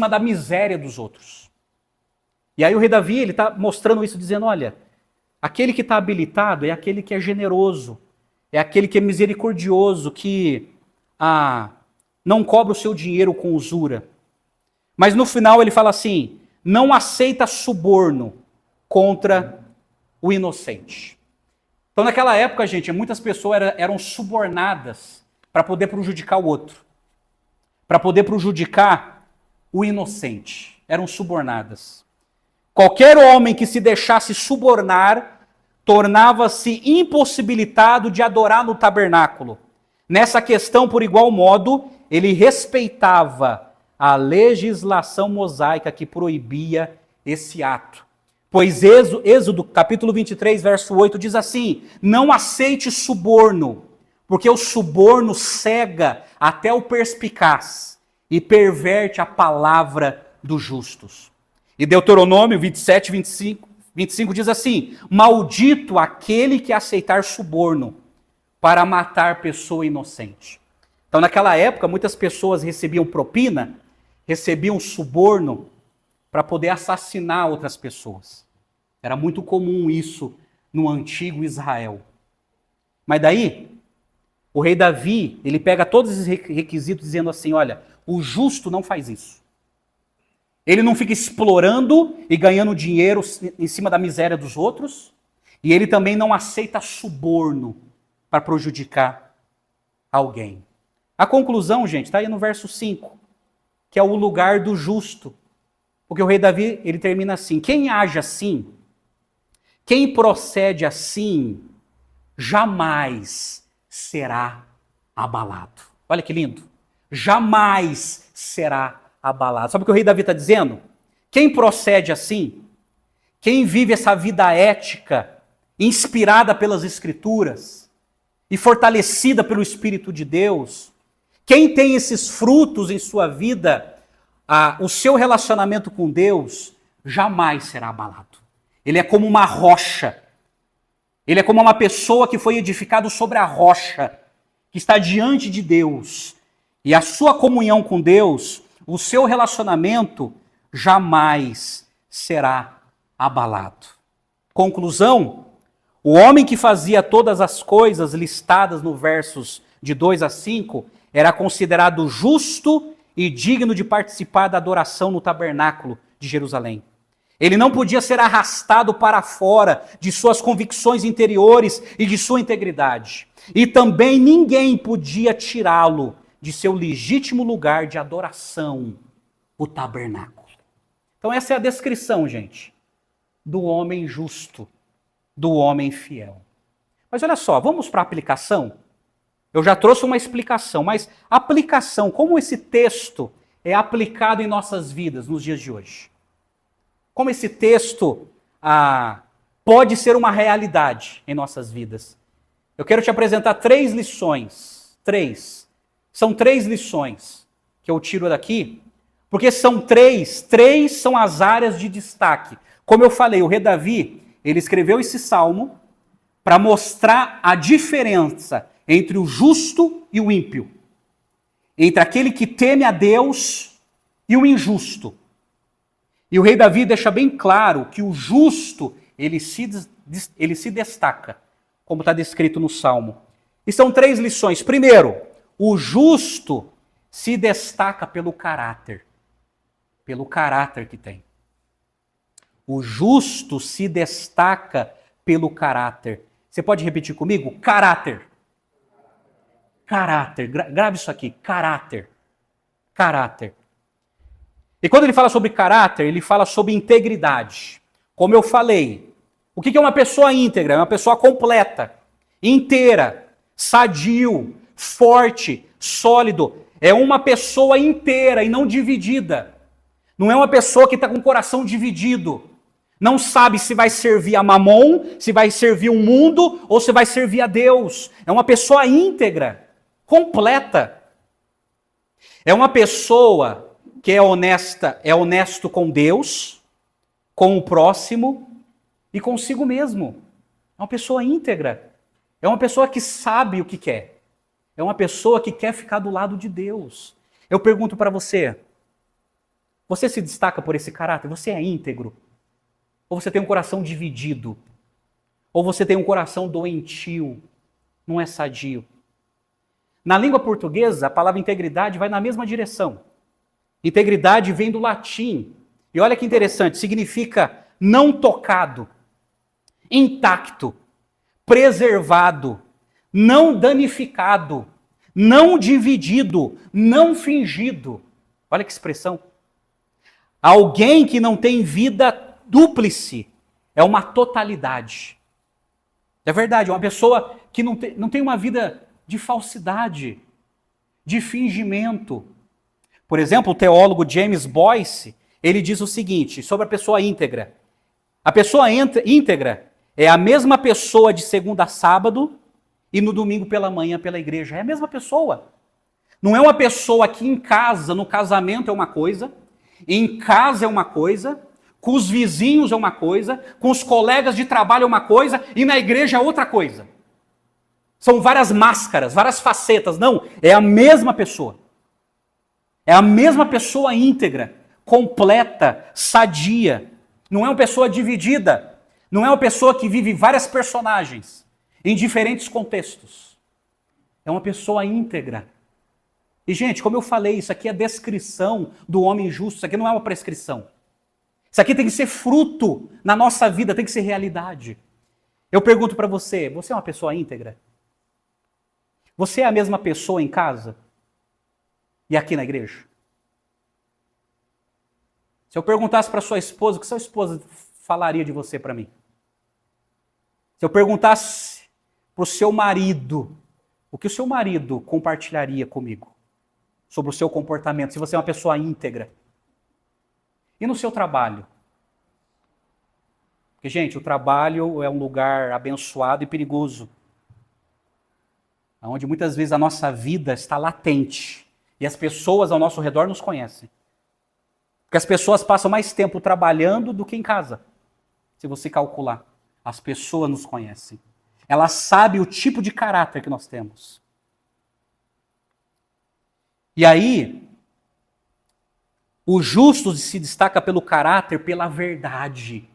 da miséria dos outros. E aí o rei Davi ele está mostrando isso, dizendo: olha, aquele que está habilitado é aquele que é generoso, é aquele que é misericordioso, que não cobra o seu dinheiro com usura. Mas no final ele fala assim: não aceita suborno contra o inocente. Então naquela época, gente, muitas pessoas eram subornadas para poder prejudicar o outro, para poder prejudicar o inocente. Eram subornadas. Qualquer homem que se deixasse subornar tornava-se impossibilitado de adorar no tabernáculo. Nessa questão, por igual modo, ele respeitava a legislação mosaica que proibia esse ato. Pois Êxodo, capítulo 23, verso 8, diz assim: não aceite suborno, porque o suborno cega até o perspicaz e perverte a palavra dos justos. E Deuteronômio 27, 25 diz assim: maldito aquele que aceitar suborno para matar pessoa inocente. Então naquela época muitas pessoas recebiam propina, recebiam suborno para poder assassinar outras pessoas. Era muito comum isso no antigo Israel. Mas daí, o rei Davi, ele pega todos esses requisitos dizendo assim: olha, o justo não faz isso. Ele não fica explorando e ganhando dinheiro em cima da miséria dos outros, e ele também não aceita suborno para prejudicar alguém. A conclusão, gente, está aí no verso 5, que é o lugar do justo. Porque o rei Davi, ele termina assim: quem age assim, quem procede assim, jamais será abalado. Olha que lindo. Jamais será abalado. Sabe o que o rei Davi está dizendo? Quem procede assim, quem vive essa vida ética, inspirada pelas Escrituras e fortalecida pelo Espírito de Deus, quem tem esses frutos em sua vida, o seu relacionamento com Deus jamais será abalado. Ele é como uma rocha. Ele é como uma pessoa que foi edificada sobre a rocha, que está diante de Deus. E a sua comunhão com Deus, o seu relacionamento, jamais será abalado. Conclusão: o homem que fazia todas as coisas listadas no versos de 2 a 5 era considerado justo e digno de participar da adoração no tabernáculo de Jerusalém. Ele não podia ser arrastado para fora de suas convicções interiores e de sua integridade. E também ninguém podia tirá-lo de seu legítimo lugar de adoração, o tabernáculo. Então essa é a descrição, gente, do homem justo, do homem fiel. Mas olha só, vamos para a aplicação? Eu já trouxe uma explicação, mas aplicação, como esse texto é aplicado em nossas vidas nos dias de hoje? Como esse texto pode ser uma realidade em nossas vidas? Eu quero te apresentar 3 lições. 3. São 3 lições que eu tiro daqui, porque são 3 são as áreas de destaque. Como eu falei, o rei Davi, ele escreveu esse salmo para mostrar a diferença entre o justo e o ímpio, entre aquele que teme a Deus e o injusto. E o rei Davi deixa bem claro que o justo, ele se destaca, como está descrito no Salmo. E são 3 lições. Primeiro, o justo se destaca pelo caráter que tem. O justo se destaca pelo caráter. Você pode repetir comigo? Caráter. Caráter. Grave isso aqui. Caráter. Caráter. E quando ele fala sobre caráter, ele fala sobre integridade. Como eu falei, o que é uma pessoa íntegra? É uma pessoa completa, inteira, sadio, forte, sólido. É uma pessoa inteira e não dividida. Não é uma pessoa que está com o coração dividido. Não sabe se vai servir a Mamon, se vai servir o mundo ou se vai servir a Deus. É uma pessoa íntegra, completa. É uma pessoa que é honesta, é honesto com Deus, com o próximo e consigo mesmo. É uma pessoa íntegra. É uma pessoa que sabe o que quer. É uma pessoa que quer ficar do lado de Deus. Eu pergunto para você, você se destaca por esse caráter? Você é íntegro? Ou você tem um coração dividido? Ou você tem um coração doentio? Não é sadio? Na língua portuguesa, a palavra integridade vai na mesma direção. Integridade vem do latim. E olha que interessante, significa não tocado, intacto, preservado, não danificado, não dividido, não fingido. Olha que expressão. Alguém que não tem vida dúplice, é uma totalidade. É verdade, é uma pessoa que não tem uma vida de falsidade, de fingimento. Por exemplo, o teólogo James Boyce, ele diz o seguinte sobre a pessoa íntegra. A pessoa íntegra é a mesma pessoa de segunda a sábado e no domingo pela manhã pela igreja. É a mesma pessoa. Não é uma pessoa que em casa, no casamento é uma coisa, em casa é uma coisa, com os vizinhos é uma coisa, com os colegas de trabalho é uma coisa e na igreja é outra coisa. São várias máscaras, várias facetas. Não, é a mesma pessoa. É a mesma pessoa íntegra, completa, sadia. Não é uma pessoa dividida. Não é uma pessoa que vive várias personagens em diferentes contextos. É uma pessoa íntegra. E, gente, como eu falei, isso aqui é a descrição do homem justo. Isso aqui não é uma prescrição. Isso aqui tem que ser fruto na nossa vida, tem que ser realidade. Eu pergunto para você, você é uma pessoa íntegra? Você é a mesma pessoa em casa? E aqui na igreja? Se eu perguntasse para sua esposa, o que sua esposa falaria de você para mim? Se eu perguntasse para o seu marido, o que o seu marido compartilharia comigo sobre o seu comportamento, se você é uma pessoa íntegra? E no seu trabalho? Porque, gente, o trabalho é um lugar abençoado e perigoso, onde muitas vezes a nossa vida está latente e as pessoas ao nosso redor nos conhecem. Porque as pessoas passam mais tempo trabalhando do que em casa. Se você calcular, as pessoas nos conhecem. Elas sabem o tipo de caráter que nós temos. E aí, o justo se destaca pelo caráter, pela verdade.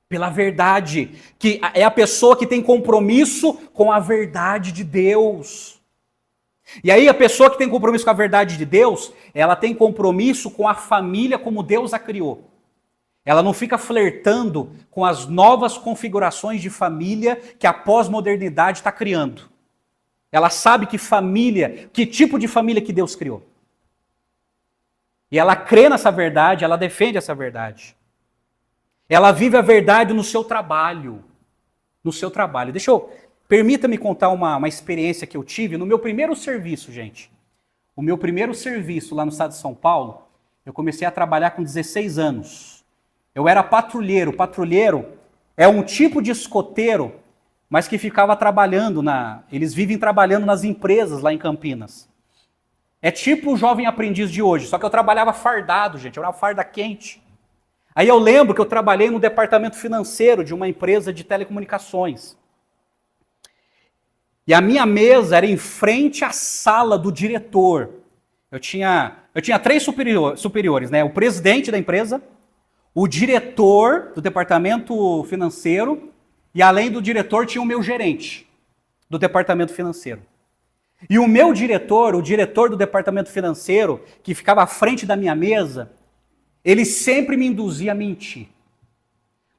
Pela verdade, que é a pessoa que tem compromisso com a verdade de Deus. E aí a pessoa que tem compromisso com a verdade de Deus, ela tem compromisso com a família como Deus a criou. Ela não fica flertando com as novas configurações de família que a pós-modernidade está criando. Ela sabe que família, que tipo de família que Deus criou. E ela crê nessa verdade, ela defende essa verdade. Ela vive a verdade no seu trabalho. No seu trabalho. Permita-me contar uma experiência que eu tive no meu primeiro serviço, gente. O meu primeiro serviço lá no estado de São Paulo, eu comecei a trabalhar com 16 anos. Eu era patrulheiro. Patrulheiro é um tipo de escoteiro, mas que ficava trabalhando eles vivem trabalhando nas empresas lá em Campinas. É tipo o jovem aprendiz de hoje, só que eu trabalhava fardado, gente. Eu era uma farda quente. Aí eu lembro que eu trabalhei no departamento financeiro de uma empresa de telecomunicações. E a minha mesa era em frente à sala do diretor. Eu tinha 3 superiores, né? O presidente da empresa, o diretor do departamento financeiro e além do diretor tinha o meu gerente do departamento financeiro. E o meu diretor, o diretor do departamento financeiro, que ficava à frente da minha mesa, ele sempre me induzia a mentir.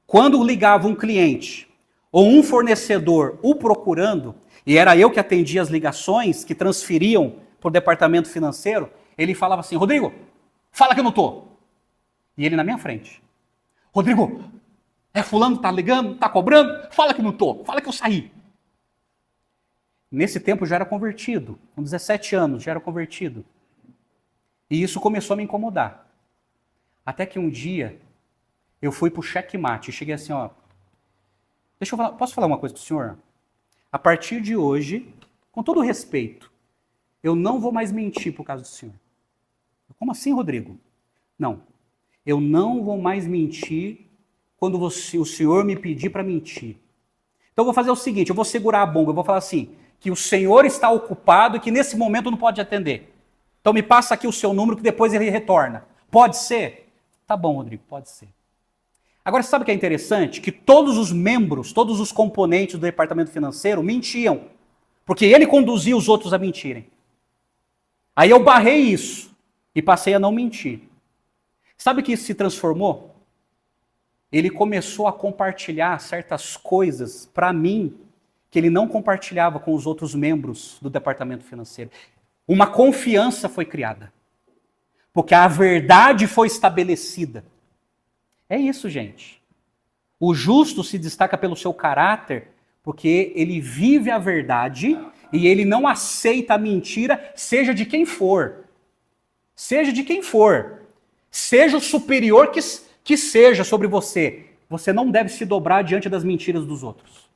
Quando ligava um cliente ou um fornecedor o procurando, e era eu que atendia as ligações que transferiam para o departamento financeiro, ele falava assim, Rodrigo, fala que eu não estou. E ele na minha frente. Rodrigo, fulano tá ligando, tá cobrando? Fala que não estou, fala que eu saí. Nesse tempo eu já era convertido, com 17 anos já era convertido. E isso começou a me incomodar. Até que um dia eu fui pro checkmate e cheguei assim, posso falar uma coisa com o senhor? A partir de hoje, com todo respeito, eu não vou mais mentir por causa do senhor. Como assim, Rodrigo? Não, eu não vou mais mentir quando o senhor me pedir para mentir. Então eu vou fazer o seguinte, eu vou segurar a bomba, eu vou falar assim, que o senhor está ocupado e que nesse momento não pode atender. Então me passa aqui o seu número que depois ele retorna. Pode ser? Tá bom, Rodrigo, pode ser. Agora, sabe o que é interessante? Que todos os membros, todos os componentes do departamento financeiro mentiam. Porque ele conduzia os outros a mentirem. Aí eu barrei isso e passei a não mentir. Sabe o que isso se transformou? Ele começou a compartilhar certas coisas para mim que ele não compartilhava com os outros membros do departamento financeiro. Uma confiança foi criada. Porque a verdade foi estabelecida. É isso, gente. O justo se destaca pelo seu caráter, porque ele vive a verdade e ele não aceita a mentira, seja de quem for. Seja de quem for. Seja o superior que seja sobre você. Você não deve se dobrar diante das mentiras dos outros.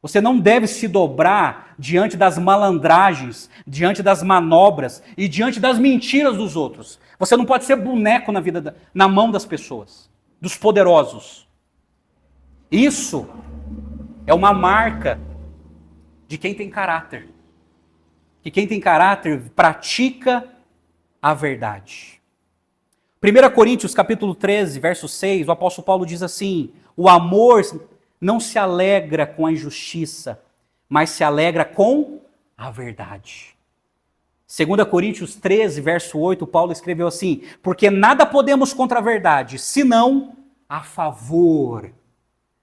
Você não deve se dobrar diante das malandragens, diante das manobras e diante das mentiras dos outros. Você não pode ser boneco na mão das pessoas, dos poderosos. Isso é uma marca de quem tem caráter. Que quem tem caráter pratica a verdade. 1 Coríntios capítulo 13, verso 6, o apóstolo Paulo diz assim, o amor não se alegra com a injustiça, mas se alegra com a verdade. 2 Coríntios 13, verso 8, Paulo escreveu assim, porque nada podemos contra a verdade, senão a favor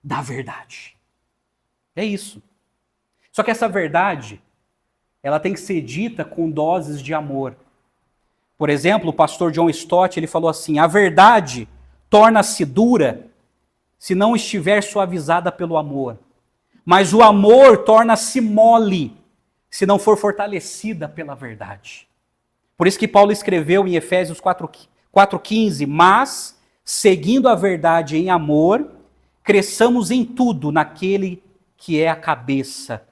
da verdade. É isso. Só que essa verdade, ela tem que ser dita com doses de amor. Por exemplo, o pastor John Stott, ele falou assim, a verdade torna-se dura se não estiver suavizada pelo amor. Mas o amor torna-se mole se não for fortalecida pela verdade. Por isso que Paulo escreveu em Efésios 4,15, mas, seguindo a verdade em amor, cresçamos em tudo naquele que é a cabeça,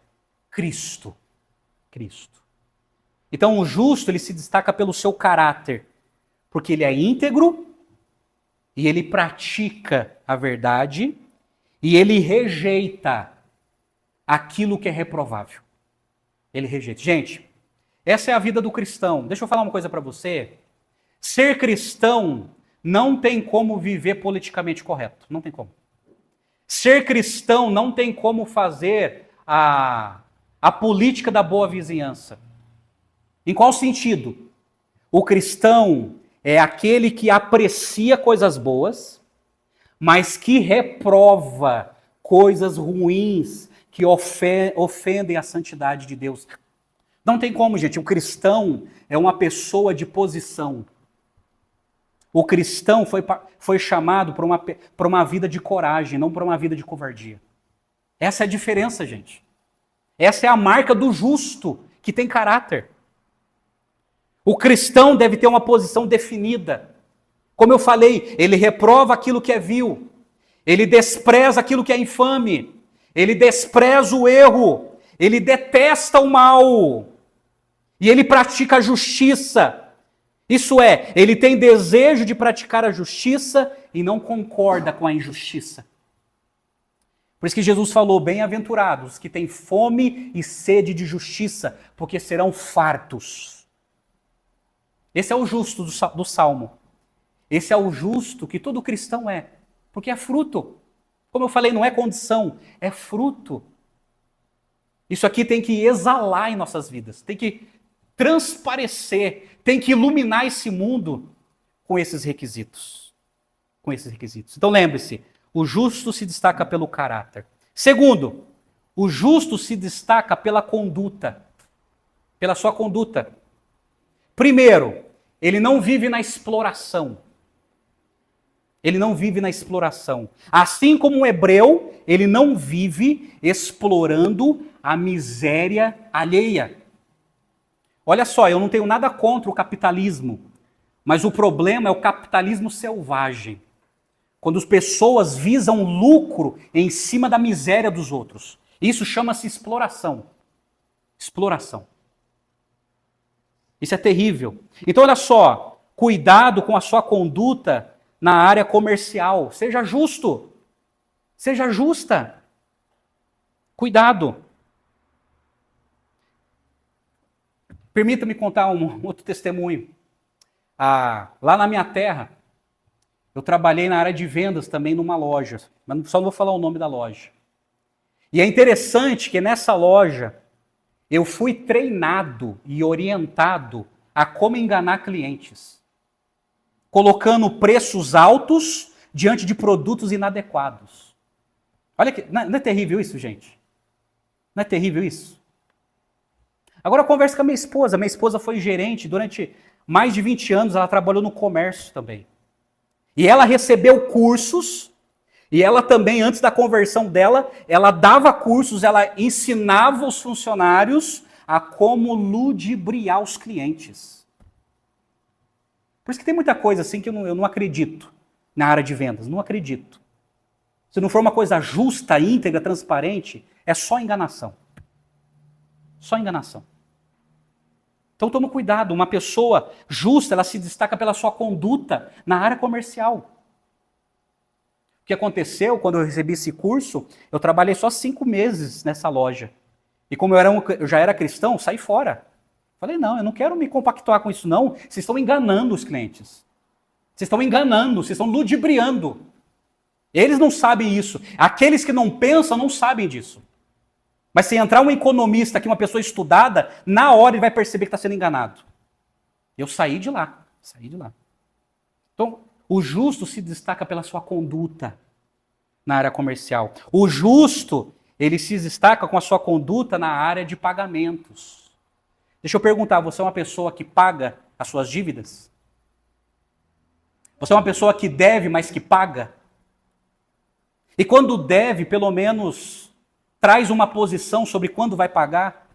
Cristo. Cristo. Então o justo, ele se destaca pelo seu caráter, porque ele é íntegro e ele pratica a verdade e ele rejeita aquilo que é reprovável. Ele rejeita. Gente, essa é a vida do cristão. Deixa eu falar uma coisa para você. Ser cristão não tem como viver politicamente correto. Não tem como. Ser cristão não tem como fazer a política da boa vizinhança. Em qual sentido? O cristão é aquele que aprecia coisas boas, mas que reprova coisas ruins que ofendem a santidade de Deus. Não tem como, gente. O cristão é uma pessoa de posição. O cristão foi chamado para uma vida de coragem, não para uma vida de covardia. Essa é a diferença, gente. Essa é a marca do justo, que tem caráter. O cristão deve ter uma posição definida. Como eu falei, ele reprova aquilo que é vil. Ele despreza aquilo que é infame. Ele despreza o erro. Ele detesta o mal. E ele pratica a justiça. Isso é, ele tem desejo de praticar a justiça e não concorda com a injustiça. Por isso que Jesus falou, bem-aventurados que têm fome e sede de justiça, porque serão fartos. Esse é o justo do Salmo. Esse é o justo que todo cristão é, porque é fruto. Como eu falei, não é condição, é fruto. Isso aqui tem que exalar em nossas vidas, tem que transparecer, tem que iluminar esse mundo com esses requisitos. Com esses requisitos. Então lembre-se, o justo se destaca pelo caráter. Segundo, o justo se destaca pela conduta. Pela sua conduta. Primeiro, ele não vive na exploração. Ele não vive na exploração. Assim como um hebreu, ele não vive explorando a miséria alheia. Olha só, eu não tenho nada contra o capitalismo, mas o problema é o capitalismo selvagem. Quando as pessoas visam lucro em cima da miséria dos outros. Isso chama-se exploração. Exploração. Isso é terrível. Então, olha só, cuidado com a sua conduta na área comercial. Seja justo. Seja justa. Cuidado. Permita-me contar um outro testemunho. Lá na minha terra, eu trabalhei na área de vendas também numa loja, mas só não vou falar o nome da loja. E é interessante que nessa loja eu fui treinado e orientado a como enganar clientes, colocando preços altos diante de produtos inadequados. Olha que não é terrível isso, gente? Não é terrível isso? Agora eu converso com a minha esposa. Minha esposa foi gerente durante mais de 20 anos, ela trabalhou no comércio também. E ela recebeu cursos, e ela também, antes da conversão dela, ela dava cursos, ela ensinava os funcionários a como ludibriar os clientes. Por isso que tem muita coisa assim que eu não acredito na área de vendas, não acredito. Se não for uma coisa justa, íntegra, transparente, é só enganação. Só enganação. Então toma cuidado, uma pessoa justa, ela se destaca pela sua conduta na área comercial. O que aconteceu quando eu recebi esse curso, eu trabalhei só 5 meses nessa loja. E como eu já era cristão, saí fora. Falei, não, eu não quero me compactuar com isso não, vocês estão enganando os clientes. Vocês estão enganando, vocês estão ludibriando. Eles não sabem isso. Aqueles que não pensam não sabem disso. Mas se entrar um economista aqui, uma pessoa estudada, na hora ele vai perceber que está sendo enganado. Eu saí de lá. Então, o justo se destaca pela sua conduta na área comercial. O justo, ele se destaca com a sua conduta na área de pagamentos. Deixa eu perguntar, você é uma pessoa que paga as suas dívidas? Você é uma pessoa que deve, mas que paga? E quando deve, pelo menos traz uma posição sobre quando vai pagar?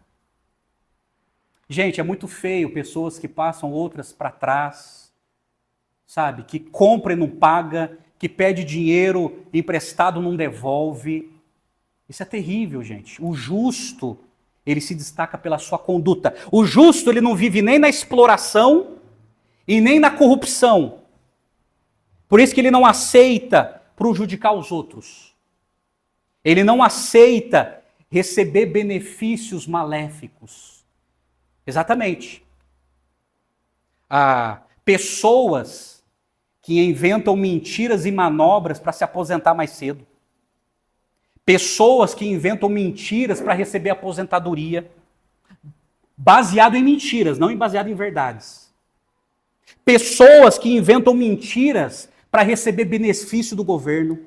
Gente, é muito feio pessoas que passam outras para trás, sabe? Que compra e não paga, que pede dinheiro emprestado não devolve. Isso é terrível, gente. O justo, ele se destaca pela sua conduta. O justo, ele não vive nem na exploração e nem na corrupção. Por isso que ele não aceita prejudicar os outros. Ele não aceita receber benefícios maléficos. Exatamente. Pessoas que inventam mentiras e manobras para se aposentar mais cedo. Pessoas que inventam mentiras para receber aposentadoria. Baseado em mentiras, não baseado em verdades. Pessoas que inventam mentiras para receber benefício do governo.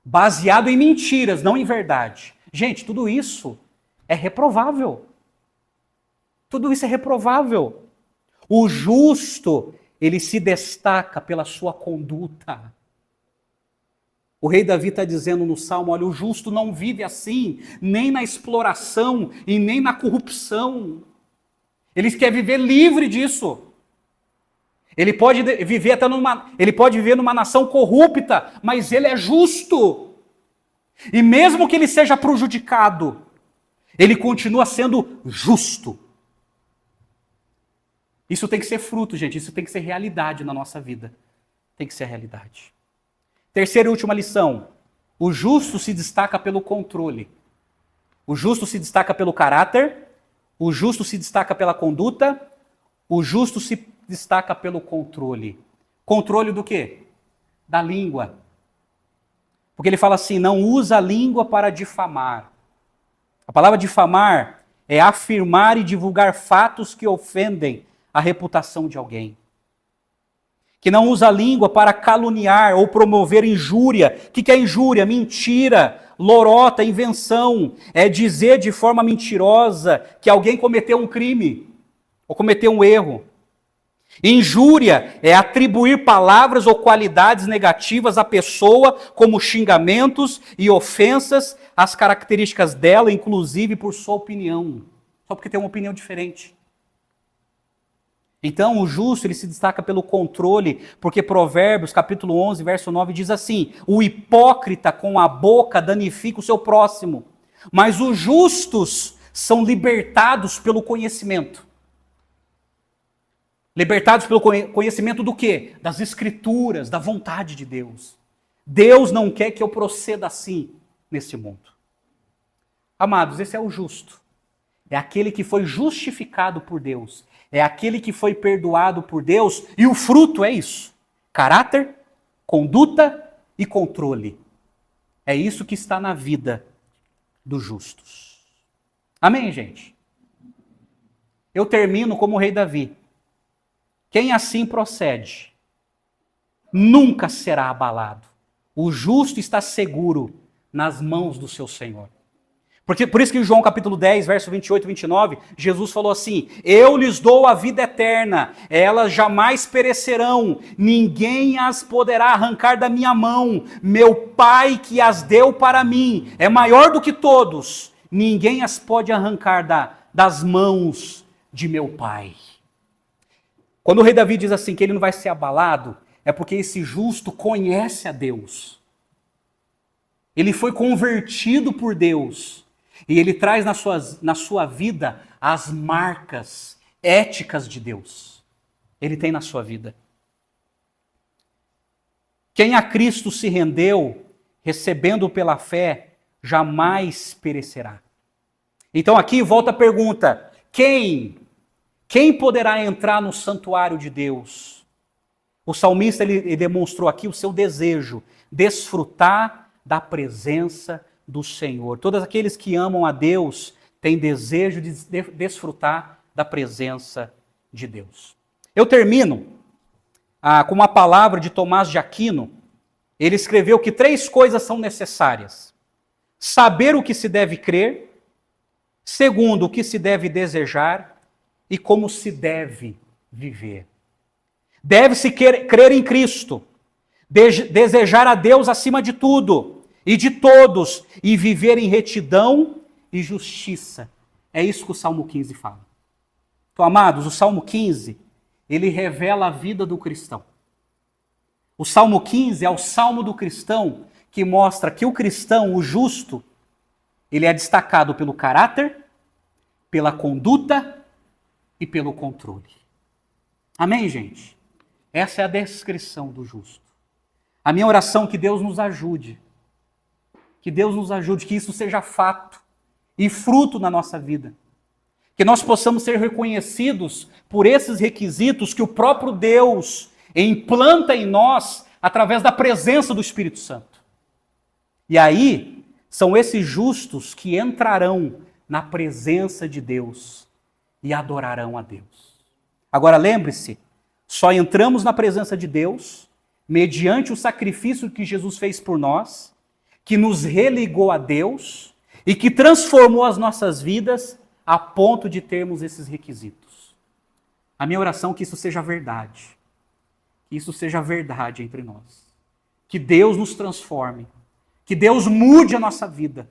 Baseado em mentiras, não em verdade. Gente, tudo isso é reprovável. Tudo isso é reprovável. O justo, ele se destaca pela sua conduta. O rei Davi está dizendo no Salmo, olha, o justo não vive assim, nem na exploração e nem na corrupção. Ele quer viver livre disso. Ele pode viver numa nação corrupta, mas ele é justo. E mesmo que ele seja prejudicado, ele continua sendo justo. Isso tem que ser fruto, gente. Isso tem que ser realidade na nossa vida. Tem que ser realidade. Terceira e última lição. O justo se destaca pelo controle. O justo se destaca pelo caráter. O justo se destaca pela conduta. O justo se destaca pelo controle. Controle do quê? Da língua. Porque ele fala assim, não usa a língua para difamar. A palavra difamar é afirmar e divulgar fatos que ofendem a reputação de alguém. Que não usa a língua para caluniar ou promover injúria. O que é injúria? Mentira, lorota, invenção. É dizer de forma mentirosa que alguém cometeu um crime ou cometeu um erro. Injúria é atribuir palavras ou qualidades negativas à pessoa, como xingamentos e ofensas, às características dela, inclusive por sua opinião. Só porque tem uma opinião diferente. Então, o justo, ele se destaca pelo controle, porque Provérbios, capítulo 11, verso 9, diz assim, o hipócrita com a boca danifica o seu próximo, mas os justos são libertados pelo conhecimento. Libertados pelo conhecimento do quê? Das Escrituras, da vontade de Deus. Deus não quer que eu proceda assim nesse mundo. Amados, esse é o justo. É aquele que foi justificado por Deus. É aquele que foi perdoado por Deus. E o fruto é isso. Caráter, conduta e controle. É isso que está na vida dos justos. Amém, gente? Eu termino como o rei Davi. Quem assim procede, nunca será abalado. O justo está seguro nas mãos do seu Senhor. Por isso que em João capítulo 10, verso 28 e 29, Jesus falou assim, eu lhes dou a vida eterna, elas jamais perecerão, ninguém as poderá arrancar da minha mão. Meu Pai que as deu para mim é maior do que todos, ninguém as pode arrancar das mãos de meu Pai. Quando o rei Davi diz assim que ele não vai ser abalado, é porque esse justo conhece a Deus. Ele foi convertido por Deus. E ele traz na sua vida as marcas éticas de Deus. Ele tem na sua vida. Quem a Cristo se rendeu, recebendo pela fé, jamais perecerá. Então aqui volta a pergunta, quem poderá entrar no santuário de Deus? O salmista ele demonstrou aqui o seu desejo, desfrutar da presença do Senhor. Todos aqueles que amam a Deus têm desejo de desfrutar da presença de Deus. Eu termino com uma palavra de Tomás de Aquino. Ele escreveu que 3 coisas são necessárias. Saber o que se deve crer, segundo, o que se deve desejar, e como se deve viver. Deve-se crer em Cristo, desejar a Deus acima de tudo e de todos, e viver em retidão e justiça. É isso que o Salmo 15 fala. Então, amados, o Salmo 15, ele revela a vida do cristão. O Salmo 15 é o Salmo do cristão que mostra que o cristão, o justo, ele é destacado pelo caráter, pela conduta e pelo controle. Amém, gente? Essa é a descrição do justo. A minha oração é que Deus nos ajude. Que Deus nos ajude, que isso seja fato e fruto na nossa vida. Que nós possamos ser reconhecidos por esses requisitos que o próprio Deus implanta em nós através da presença do Espírito Santo. E aí, são esses justos que entrarão na presença de Deus e adorarão a Deus. Agora lembre-se, só entramos na presença de Deus mediante o sacrifício que Jesus fez por nós, que nos religou a Deus e que transformou as nossas vidas a ponto de termos esses requisitos. A minha oração é que isso seja verdade. Que isso seja verdade entre nós. Que Deus nos transforme. Que Deus mude a nossa vida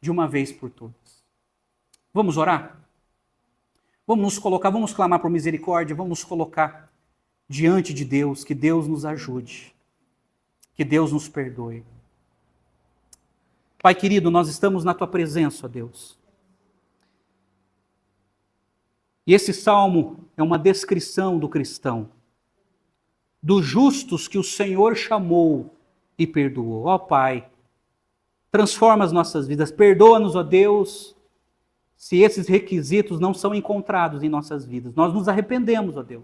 de uma vez por todas. Vamos orar? Vamos nos colocar, vamos clamar por misericórdia, vamos nos colocar diante de Deus, que Deus nos ajude, que Deus nos perdoe. Pai querido, nós estamos na Tua presença, ó Deus. E esse salmo é uma descrição do cristão, dos justos que o Senhor chamou e perdoou. Ó Pai, transforma as nossas vidas, perdoa-nos, ó Deus, se esses requisitos não são encontrados em nossas vidas. Nós nos arrependemos, ó Deus.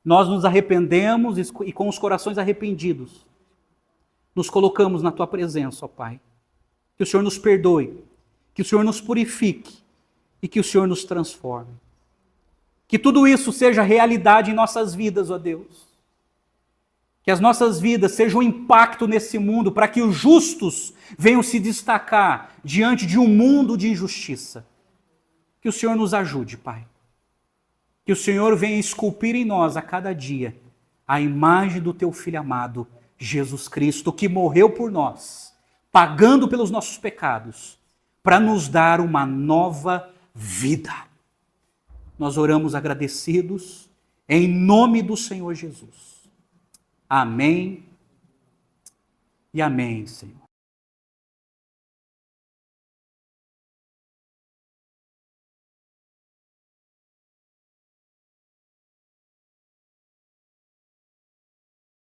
Nós nos arrependemos e com os corações arrependidos, nos colocamos na Tua presença, ó Pai. Que o Senhor nos perdoe, que o Senhor nos purifique e que o Senhor nos transforme. Que tudo isso seja realidade em nossas vidas, ó Deus. Que as nossas vidas sejam um impacto nesse mundo para que os justos venham se destacar diante de um mundo de injustiça. Que o Senhor nos ajude, Pai. Que o Senhor venha esculpir em nós a cada dia a imagem do Teu Filho amado, Jesus Cristo, que morreu por nós, pagando pelos nossos pecados, para nos dar uma nova vida. Nós oramos agradecidos em nome do Senhor Jesus. Amém e amém, Senhor.